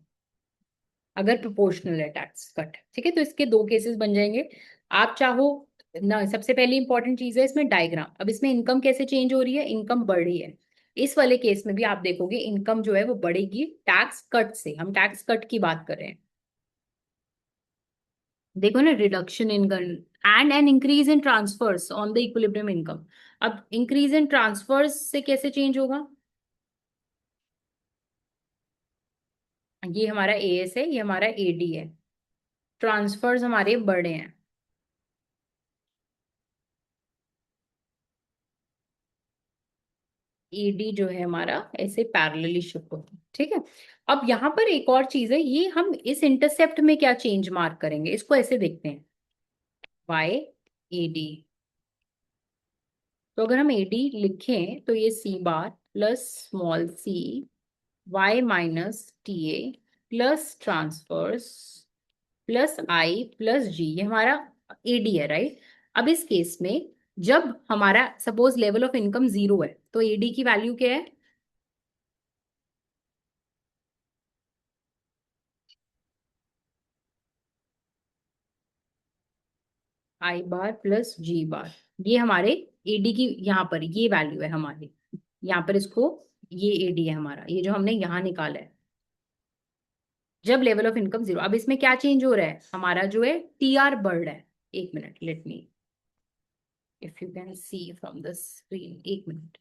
अगर प्रोपोर्शनल है टैक्स कट। ठीक है, तो इसके दो केसेस बन जाएंगे। आप चाहो ना, सबसे पहली इंपॉर्टेंट चीज है इसमें डायग्राम। अब इसमें इनकम कैसे चेंज हो रही है? इनकम बढ़ रही है। इस वाले केस में भी आप देखोगे इनकम जो है वो बढ़ेगी टैक्स कट से। हम टैक्स कट की बात कर रहे हैं। देखो ना, reduction in and an increase in transfers on the equilibrium income. अब इंक्रीज इन ट्रांसफर्स से कैसे चेंज होगा? ये हमारा एएस है, ये हमारा एडी है। ट्रांसफर्स हमारे बढ़े हैं। ईडी जो है हमारा ऐसे पैरेलली शिफ्ट होता है। ठीक है। अब यहाँ पर एक और चीज है, ये हम इस इंटरसेप्ट में क्या चेंज मार्क करेंगे, इसको ऐसे देखते हैं, वाई एडी। तो अगर हम एडी लिखें तो ये C bar plus small C Y minus T A plus transfers plus I plus G, ये हमारा एडी है, राइट। अब इस केस में जब हमारा suppose level of income zero है तो एडी की वैल्यू क्या है? आई बार प्लस जी बार, ये हमारे एडी की यहाँ पर ये वैल्यू है हमारी। यहाँ पर इसको, ये एडी है हमारा, ये जो हमने यहाँ निकाला है जब लेवल ऑफ इनकम जीरो। अब इसमें क्या चेंज हो रहा है? हमारा जो है टीआर बढ़ रहा है। एक मिनट, let me, if you can see from the screen, एक मिनट,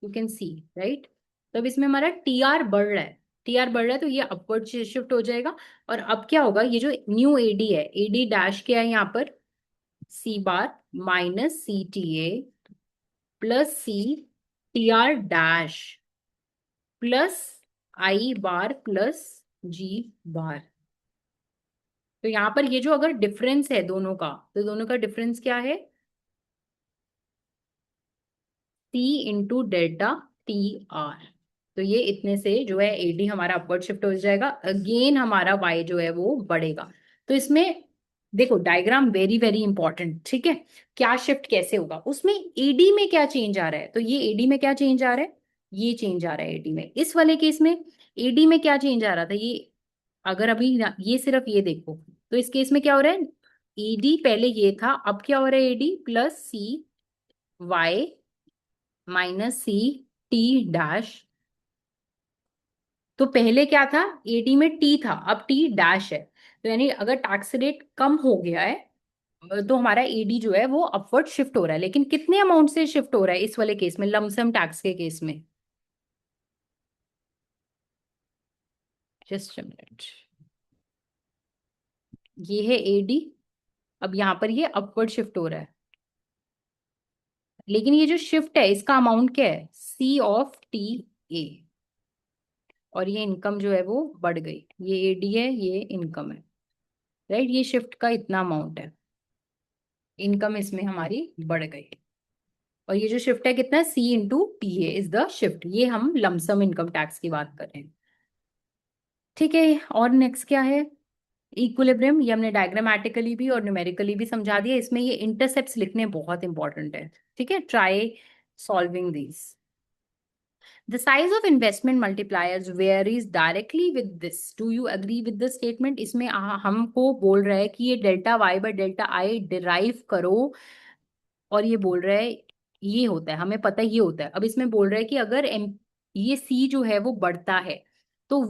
यू कैन सी, राइट। तो अब इसमें हमारा टीआर बढ़ रहा है। टीआर बढ़ रहा है तो ये अपवर्ड शिफ्ट हो जाएगा। और अब क्या होगा, ये जो न्यू एडी है, एडी डैश क्या है यहाँ पर? C bar minus C T A plus C T R dash plus I bar plus G bar. तो यहाँ पर ये जो अगर डिफरेंस है दोनों का, तो दोनों का डिफरेंस क्या है? T into delta T are. तो ये इतने से जो है एडी हमारा अपवर्ड शिफ्ट हो जाएगा, अगेन हमारा वाई जो है वो बढ़ेगा। तो इसमें देखो, डायग्राम वेरी वेरी इंपॉर्टेंट। ठीक है, क्या शिफ्ट कैसे होगा, उसमें एडी में क्या चेंज आ रहा है? तो ये एडी में क्या चेंज आ रहा है? ये चेंज आ रहा है एडी में। इस वाले केस में एडी में क्या चेंज आ रहा था? ये अगर अभी ये सिर्फ ये देखो, तो इस केस में क्या हो रहा है? ईडी पहले ये था, अब क्या हो रहा है? AD plus C Y minus C T dash. तो पहले क्या था? एडी में टी था, अब टी डैश है। तो यानी अगर टैक्स रेट कम हो गया है तो हमारा एडी जो है वो अपवर्ड शिफ्ट हो रहा है। लेकिन कितने अमाउंट से शिफ्ट हो रहा है इस वाले केस में, लमसम टैक्स के केस में? जस्ट अ मिनट, ये है एडी। अब यहाँ पर ये अपवर्ड शिफ्ट हो रहा है, लेकिन ये जो शिफ्ट है इसका अमाउंट क्या है? सी ऑफ टी ए। और ये इनकम जो है वो बढ़ गई, ये एडी है, ये इनकम है, राइट। ये शिफ्ट का इतना अमाउंट है, इनकम इसमें हमारी बढ़ गई। और ये जो शिफ्ट है कितना? C into T A is the shift. ये हम लमसम इनकम टैक्स की बात कर रहे हैं। ठीक है, और नेक्स्ट क्या है? इक्विलिब्रियम। ये हमने डायग्रामेटिकली भी और न्यूमेरिकली भी समझा दिया। इसमें ये इंटरसेप्ट्स लिखने बहुत इंपॉर्टेंट है। ठीक है, try solving this. The size of investment multipliers varies directly with this. Do you agree with the statement? इसमें हमको बोल रहा है कि ये delta Y by delta I derive करो, और ये बोल रहा है ये होता है, हमें पता है ये होता है। अब इसमें बोल रहा है कि अगर ये सी जो है वो बढ़ता है तो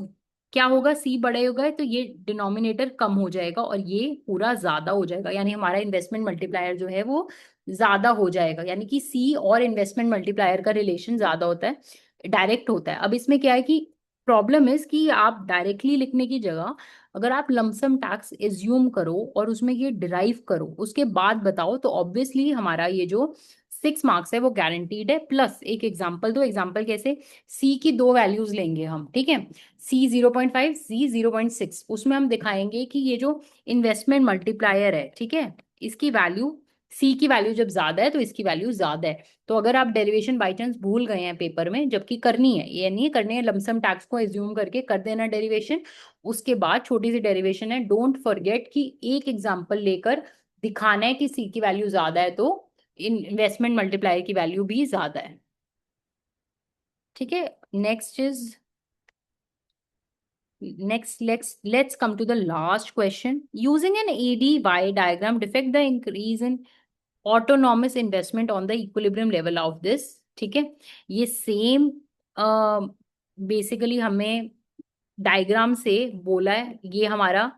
क्या होगा, सी बड़े होगा तो ये डिनोमिनेटर कम हो जाएगा और ये पूरा ज्यादा हो जाएगा, यानी हमारा इन्वेस्टमेंट मल्टीप्लायर जो है वो ज्यादा हो जाएगा, यानी कि सी और इन्वेस्टमेंट मल्टीप्लायर का रिलेशन ज्यादा होता है, डायरेक्ट होता है। अब इसमें क्या है कि प्रॉब्लम इज कि आप डायरेक्टली लिखने की जगह अगर आप लमसम टैक्स एज्यूम करो और उसमें ये डिराइव करो उसके बाद बताओ, तो ऑब्वियसली हमारा ये जो 6 मार्क्स है वो गारंटीड है। प्लस एक एग्जांपल दो, एग्जांपल कैसे, सी की दो वैल्यूज लेंगे हम, ठीक है, सी 0.5, सी 0.6, उसमें हम दिखाएंगे कि ये जो इन्वेस्टमेंट मल्टीप्लायर है, ठीक है, इसकी वैल्यू, सी की वैल्यू जब ज्यादा है तो इसकी वैल्यू ज्यादा है। तो अगर आप डेरिवेशन बाई चांस भूल गए हैं पेपर में, जबकि करनी है, ये नहीं करनी है, लमसम टैक्स को एज्यूम करके कर देना डेरिवेशन, उसके बाद छोटी सी डेरिवेशन है, डोंट फॉरगेट कि एक एग्जांपल लेकर दिखाना है कि सी की वैल्यू ज्यादा है तो इन्वेस्टमेंट मल्टीप्लायर की वैल्यू भी ज्यादा है, ठीक है। Next is, next let's come to the last question. Using an ADY diagram depict the increase in autonomous investment on the equilibrium level of this, ठीक है। ये सेम बेसिकली हमें डायग्राम से बोला है, ये हमारा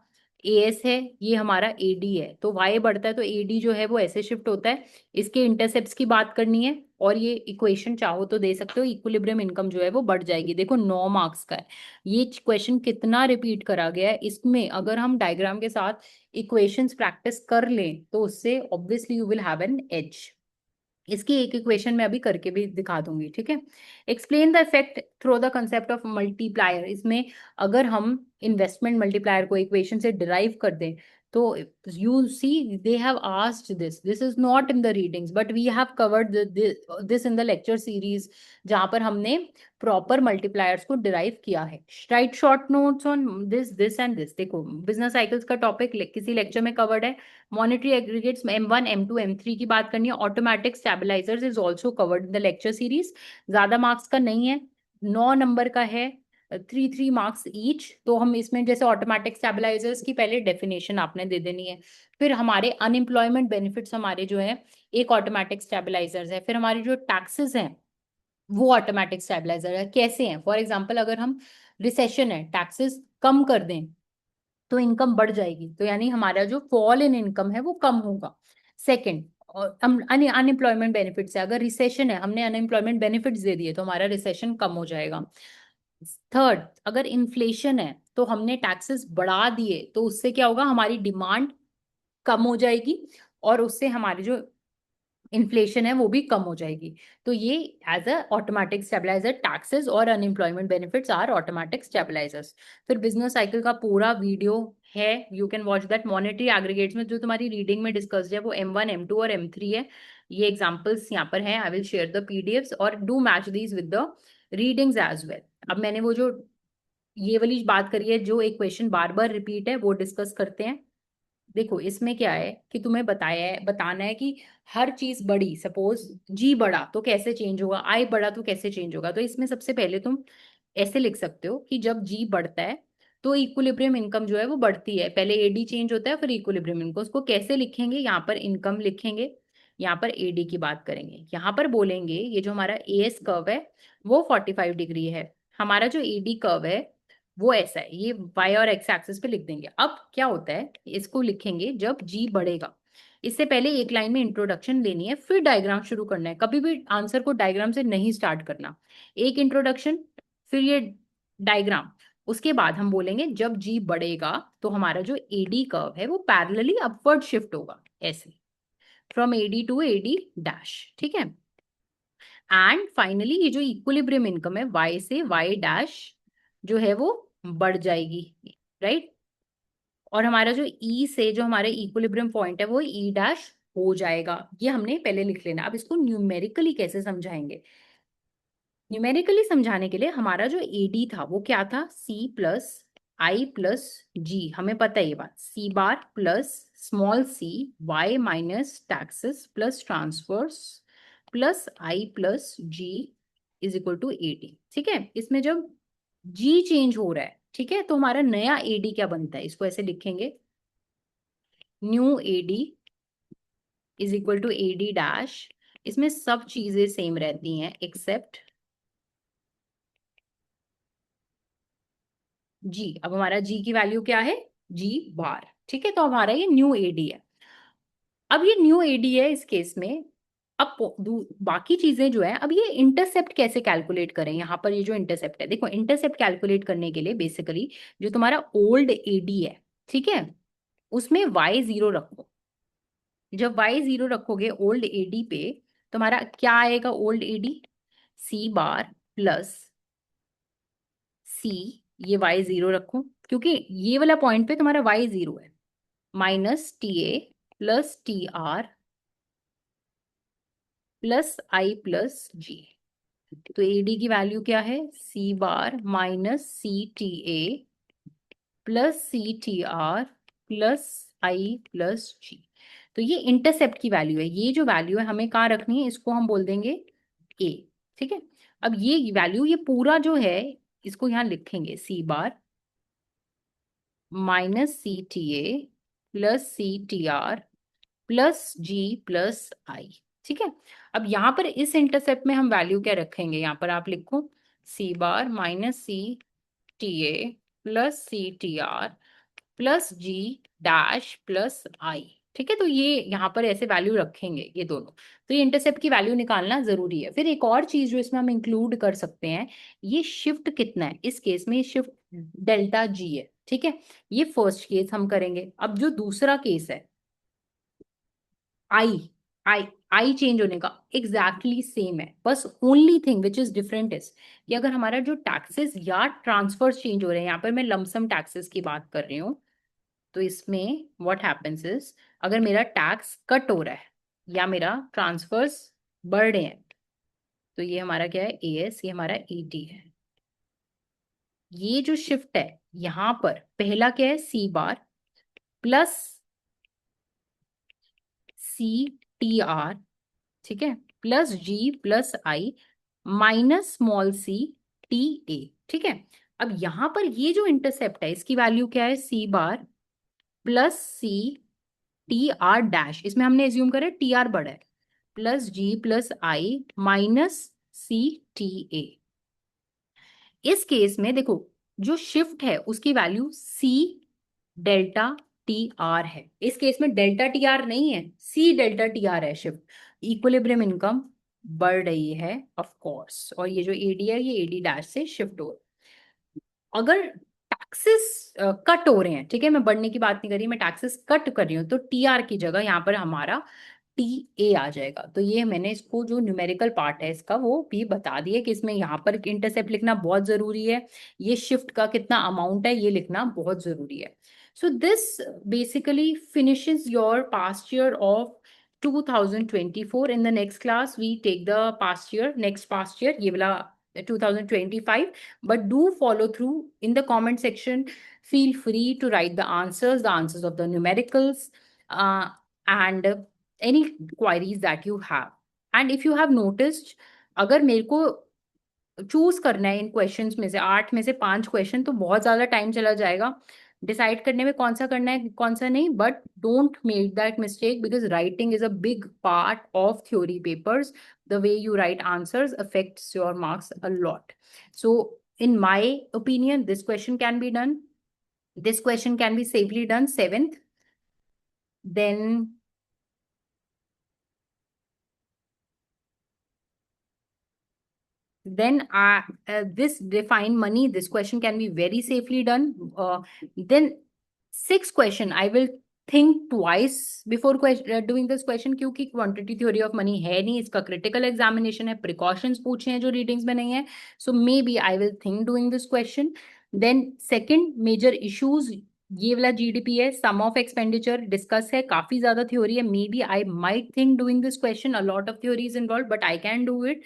एएस है, ये हमारा एडी है, तो वाई बढ़ता है तो एडी जो है वो ऐसे शिफ्ट होता है, इसके इंटरसेप्ट्स की बात करनी है, और ये इक्वेशन चाहो तो दे सकते हो, इक्विलिब्रियम इनकम जो है वो बढ़ जाएगी। देखो 9 मार्क्स का है ये क्वेश्चन, कितना रिपीट करा गया है, इसमें अगर हम डायग्राम के साथ इक्वेशंस प्रैक्टिस कर लें तो उससे obviously you will have an edge. इसकी एक इक्वेशन में अभी करके भी दिखा दूंगी, ठीक है। Explain the effect through the concept of multiplier. इसमें अगर हम इन्वेस्टमेंट मल्टीप्लायर को इक्वेशन से डिराइव कर दें तो you see they have asked this is not in the readings but we have covered this in the lecture series, जहां पर हमने प्रॉपर मल्टीप्लायर्स को डिराइव किया है। Write short notes on this and this. देखो बिजनेस साइकिल्स का टॉपिक किसी लेक्चर में कवर्ड है, मॉनेटरी एग्रीगेट्स में M1 M2 M3 की बात करनी है, automatic stabilisers is also covered in the lecture series, ज्यादा मार्क्स का नहीं है, 9 नंबर का है, 3 3 मार्क्स ईच। तो हम इसमें जैसे ऑटोमेटिक स्टेबलाइजर्स की पहले डेफिनेशन आपने दे देनी है, फिर हमारे अनएम्प्लॉयमेंट बेनिफिट्स हमारे जो है एक ऑटोमेटिक स्टेबलाइजर्स है, फिर हमारी जो टैक्सेस हैं वो ऑटोमेटिक स्टेबलाइजर है, कैसे हैं, फॉर एग्जाम्पल अगर हम रिसेशन है टैक्सेस कम कर दें तो इनकम बढ़ जाएगी, तो यानी हमारा जो फॉल इन इनकम है वो कम होगा। सेकंड, और अनएम्प्लॉयमेंट बेनिफिट्स है, अगर रिसेशन है हमने अनएम्प्लॉयमेंट बेनिफिट्स दे दिए तो हमारा रिसेशन कम हो जाएगा। थर्ड, अगर इन्फ्लेशन है तो हमने टैक्सेस बढ़ा दिए तो उससे क्या होगा, हमारी डिमांड कम हो जाएगी और उससे हमारी जो इन्फ्लेशन है वो भी कम हो जाएगी। तो ये as a automatic stabiliser, taxes और unemployment benefits are automatic stabilisers. फिर बिजनेस साइकिल का पूरा वीडियो है, you can watch that. Monetary aggregates में जो तुम्हारी रीडिंग में डिस्कस्ड है वो M1 M2 और M3 है, ये एग्जाम्पल्स यहाँ पर हैं, I will share the PDFs और do match these with the readings as well. अब मैंने वो जो ये वाली बात करी है, जो एक क्वेश्चन बार बार रिपीट है वो डिस्कस करते हैं। देखो इसमें क्या है कि तुम्हें बताना है कि हर चीज बड़ी, सपोज जी बढ़ा तो कैसे चेंज होगा, आई बढ़ा तो कैसे चेंज होगा। तो इसमें सबसे पहले तुम ऐसे लिख सकते हो कि जब जी बढ़ता है तो इक्विलिब्रियम इनकम जो है वो बढ़ती है, पहले एडी चेंज होता है फिर इक्विलिब्रियम इनकम। उसको कैसे लिखेंगे, यहाँ पर इनकम लिखेंगे, यहाँ पर एडी की बात करेंगे, यहाँ पर बोलेंगे ये जो हमारा एएस कर्व है वो 45 डिग्री है, हमारा जो एडी कर्व है वो ऐसा है, ये वाई और एक्स एक्सिस पे लिख देंगे। अब क्या होता है, इसको लिखेंगे जब जी बढ़ेगा, इससे पहले एक लाइन में इंट्रोडक्शन लेनी है फिर डायग्राम शुरू करना है, कभी भी आंसर को डायग्राम से नहीं स्टार्ट करना, एक इंट्रोडक्शन फिर ये डायग्राम, उसके बाद हम बोलेंगे जब जी बढ़ेगा तो हमारा जो एडी कर्व है वो पैरेलली अपवर्ड शिफ्ट होगा, ऐसे from AD to AD dash, ठीक है। एंड फाइनली ये जो इक्विलिब्रियम इनकम है वाई से वाई डैश जो है वो बढ़ जाएगी, राइट। और हमारा जो ई से जो हमारे इक्विलिब्रियम पॉइंट है वो ई डैश हो जाएगा, ये हमने पहले लिख लेना। अब इसको न्यूमेरिकली कैसे समझाएंगे, न्यूमेरिकली समझाने के लिए हमारा जो एडी था वो क्या था, सी प्लस आई प्लस जी, हमें पता है ये बात, C bar plus small C Y minus taxes plus transfers plus I plus G is equal to AD. ठीक है, इसमें जब जी चेंज हो रहा है, ठीक है, तो हमारा नया एडी क्या बनता है, इसको ऐसे लिखेंगे, new AD is equal to AD dash. इसमें सब चीजें सेम रहती हैं एक्सेप्ट जी। अब हमारा जी की वैल्यू क्या है, जी बार। ठीक है, तो हमारा ये न्यू एडी है। अब ये न्यू एडी है इस केस में। अब बाकी चीजें जो है, अब ये इंटरसेप्ट कैसे कैलकुलेट करें, यहाँ पर ये जो इंटरसेप्ट है, देखो इंटरसेप्ट कैलकुलेट करने के लिए बेसिकली जो तुम्हारा ओल्ड एडी है, ठीक है, उसमें y0 रखो। जब y0 रखोगे ओल्ड एडी पे, तुम्हारा क्या आएगा, ओल्ड एडी सी बार प्लस सी, ये y0 रखो क्योंकि ये वाला पॉइंट पे तुम्हारा y0 है, minus T A plus T R plus I plus G. तो एडी की वैल्यू क्या है, C bar minus C T A plus C T R plus I plus G. तो ये इंटरसेप्ट की वैल्यू है, ये जो वैल्यू है हमें कहाँ रखनी है, इसको हम बोल देंगे ए। ठीक है, अब ये वैल्यू, ये पूरा जो है इसको यहाँ लिखेंगे, C bar minus C T A plus C T R plus G plus I. ठीक है, अब यहाँ पर इस इंटरसेप्ट में हम वैल्यू क्या रखेंगे, यहाँ पर आप लिखो C bar minus C T A plus C T R plus G dash plus I. ठीक है, तो ये यहाँ पर ऐसे वैल्यू रखेंगे ये दोनों। तो ये इंटरसेप्ट की वैल्यू निकालना जरूरी है। फिर एक और चीज जो इसमें हम इंक्लूड कर सकते हैं, ये शिफ्ट कितना है, इस केस में ये शिफ्ट डेल्टा जी है। ठीक है, ये फर्स्ट केस हम करेंगे। अब जो दूसरा केस है, आई आई आई चेंज होने का एग्जैक्टली सेम है, बस only thing which is different is कि अगर हमारा जो टैक्सेस या ट्रांसफर चेंज हो रहे हैं, यहाँ पर मैं लमसम टैक्सेस की बात कर रही हूँ, तो इसमें व्हाट हैपेंस इज, अगर मेरा टैक्स कट हो रहा है या मेरा ट्रांसफर्स बढ़ रहे हैं, तो ये हमारा क्या है, एएस, ये हमारा एटी है। ये जो शिफ्ट है यहाँ पर पहला क्या है, C bar plus C T R, ठीक है, plus G plus I minus small C T A. ठीक है, अब यहां पर ये जो इंटरसेप्ट है इसकी वैल्यू क्या है, C bar plus C T R dash, इसमें हमने एज्यूम करा टी आर बड़ा है, plus G plus I minus C T A. इस केस में देखो जो शिफ्ट है उसकी value C delta T R है, इस केस में डेल्टा टी आर नहीं है, सी डेल्टा टी आर है शिफ्ट। इक्विलिब्रियम इनकम बढ़ रही है ऑफ कोर्स, और ये जो एडी है ये एडी डैश से शिफ्ट हो। अगर टैक्सेस कट हो रहे हैं, ठीक है, मैं बढ़ने की बात नहीं कर रही, मैं टैक्सेस कट कर रही हूँ, तो टीआर की जगह यहाँ पर हमारा टी ए आ जाएगा। तो ये मैंने इसको जो न्यूमेरिकल पार्ट है इसका वो भी बता दिया कि इसमें यहाँ पर इंटरसेप्ट लिखना बहुत जरूरी है, ये शिफ्ट का कितना अमाउंट है ये लिखना बहुत जरूरी है। So this basically finishes your past year of 2024. In the next class we take the past year, next past year, ये वाला 2025, but do follow through in the comment section. Feel free to write the answers of the numericals, and any queries that you have. And if you have noticed, अगर मेरे को चूज करना है इन क्वेश्चंस में से, 8 में से 5 क्वेश्चन, तो बहुत ज्यादा टाइम चला जाएगा डिसाइड करने में कौन सा करना है कौन सा नहीं। But don't make that mistake because writing is a big part of theory papers. The way you right answers affects your marks a lot. So in my opinion this question can be done, this question can be safely done 7th. Then this define money, this question can be very safely done. Then sixth question I will think twice before doing this question, क्योंकि क्वांटिटी थ्योरी ऑफ मनी है नहीं, इसका क्रिटिकल एग्जामिनेशन है, प्रिकॉशंस पूछे हैं जो रीडिंग्स में नहीं है, so may be I will think doing this question. Then second major issues, ये वाला जीडीपी है, सम ऑफ एक्सपेंडिचर डिस्कस है, काफी ज्यादा थ्योरी है, may be I might think doing this question, a lot of theory is involve but I can do it.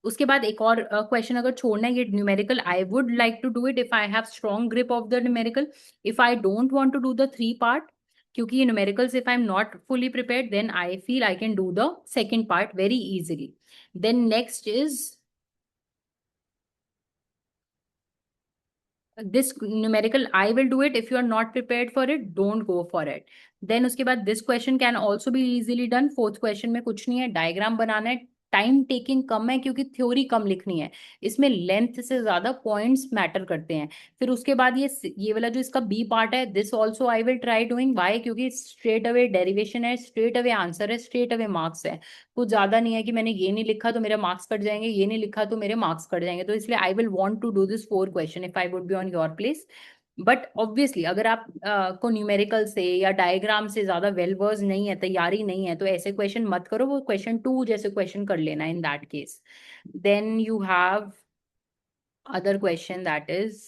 उसके बाद एक और क्वेश्चन अगर छोड़ना है, ये numerical, I would like to do it if I have strong grip of the numerical. If I don't want to do the 3 part, क्योंकि ये numericals if I am not fully prepared, then I feel I can do the second part very easily. Then next is this numerical, I will do it. If you are not prepared for it, don't go for it. Then उसके बाद this question can also be easily done. Fourth question में कुछ नहीं है, डायग्राम बनाना है, टाइम टेकिंग कम है क्योंकि थ्योरी कम लिखनी है, इसमें लेंथ से ज्यादा पॉइंट्स मैटर करते हैं। फिर उसके बाद ये वाला जो इसका बी पार्ट है, this also I will try doing, why, क्योंकि स्ट्रेट अवे डेरिवेशन है, स्ट्रेट अवे आंसर है, स्ट्रेट अवे मार्क्स है, कुछ ज्यादा नहीं है कि मैंने ये नहीं लिखा तो मेरे मार्क्स कट जाएंगे, ये नहीं लिखा तो मेरे मार्क्स कट जाएंगे। तो इसलिए I will want to do this 4 question if I would be on your place. But obviously अगर आप को न्यूमेरिकल से या डायग्राम से ज्यादा वेल वर्स नहीं है, तैयारी नहीं है, तो ऐसे क्वेश्चन मत करो, वो क्वेश्चन 2 जैसे क्वेश्चन कर लेना in that case. Then you have other question, that is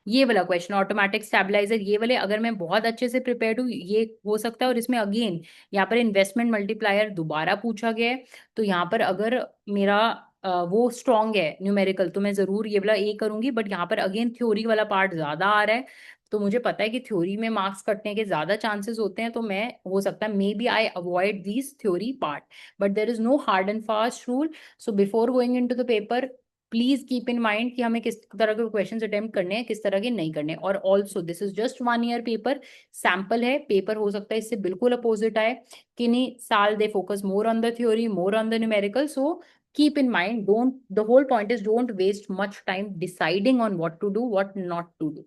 ये वाला क्वेश्चन, ऑटोमेटिक स्टेबलाइजर। ये वाले अगर मैं बहुत अच्छे से प्रिपेयर्ड हूँ, ये हो सकता है। और इसमें अगेन यहाँ पर इन्वेस्टमेंट मल्टीप्लायर दोबारा पूछा गया है, तो यहाँ पर अगर मेरा वो स्ट्रांग है न्यूमेरिकल, तो मैं जरूर ये वाला ए करूंगी। बट यहाँ पर अगेन थ्योरी वाला पार्ट ज्यादा आ रहा है, तो मुझे पता है कि थ्योरी में मार्क्स कटने के ज्यादा चांसेस होते हैं, तो मैं हो सकता है may be I avoid this theory part. But there is no hard and fast rule, so before going in to the paper please keep in mind कि हमें किस तरह के क्वेश्चन अटेम्प्ट करने हैं, किस तरह के नहीं करने। और also this is just 1 year paper, sample है, पेपर हो सकता है इससे बिल्कुल अपोजिट आए, कि नहीं साल they focus more on the theory, more on the numerical. So keep in mind, don't, the whole point is don't waste much time deciding on what to do, what not to do.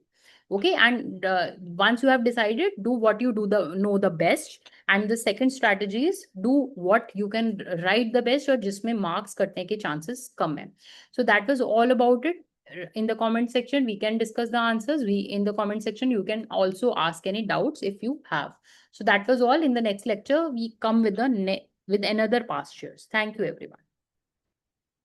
Okay, and once you have decided, do what you do the know the best, and the second strategy is do what you can write the best और जिसमें marks कटने के chances कम है। So that was all about it. In the comment section we can discuss the answers. In the comment section you can also ask any doubts if you have. So that was all. In the next lecture we come with with another past years. Thank you everyone.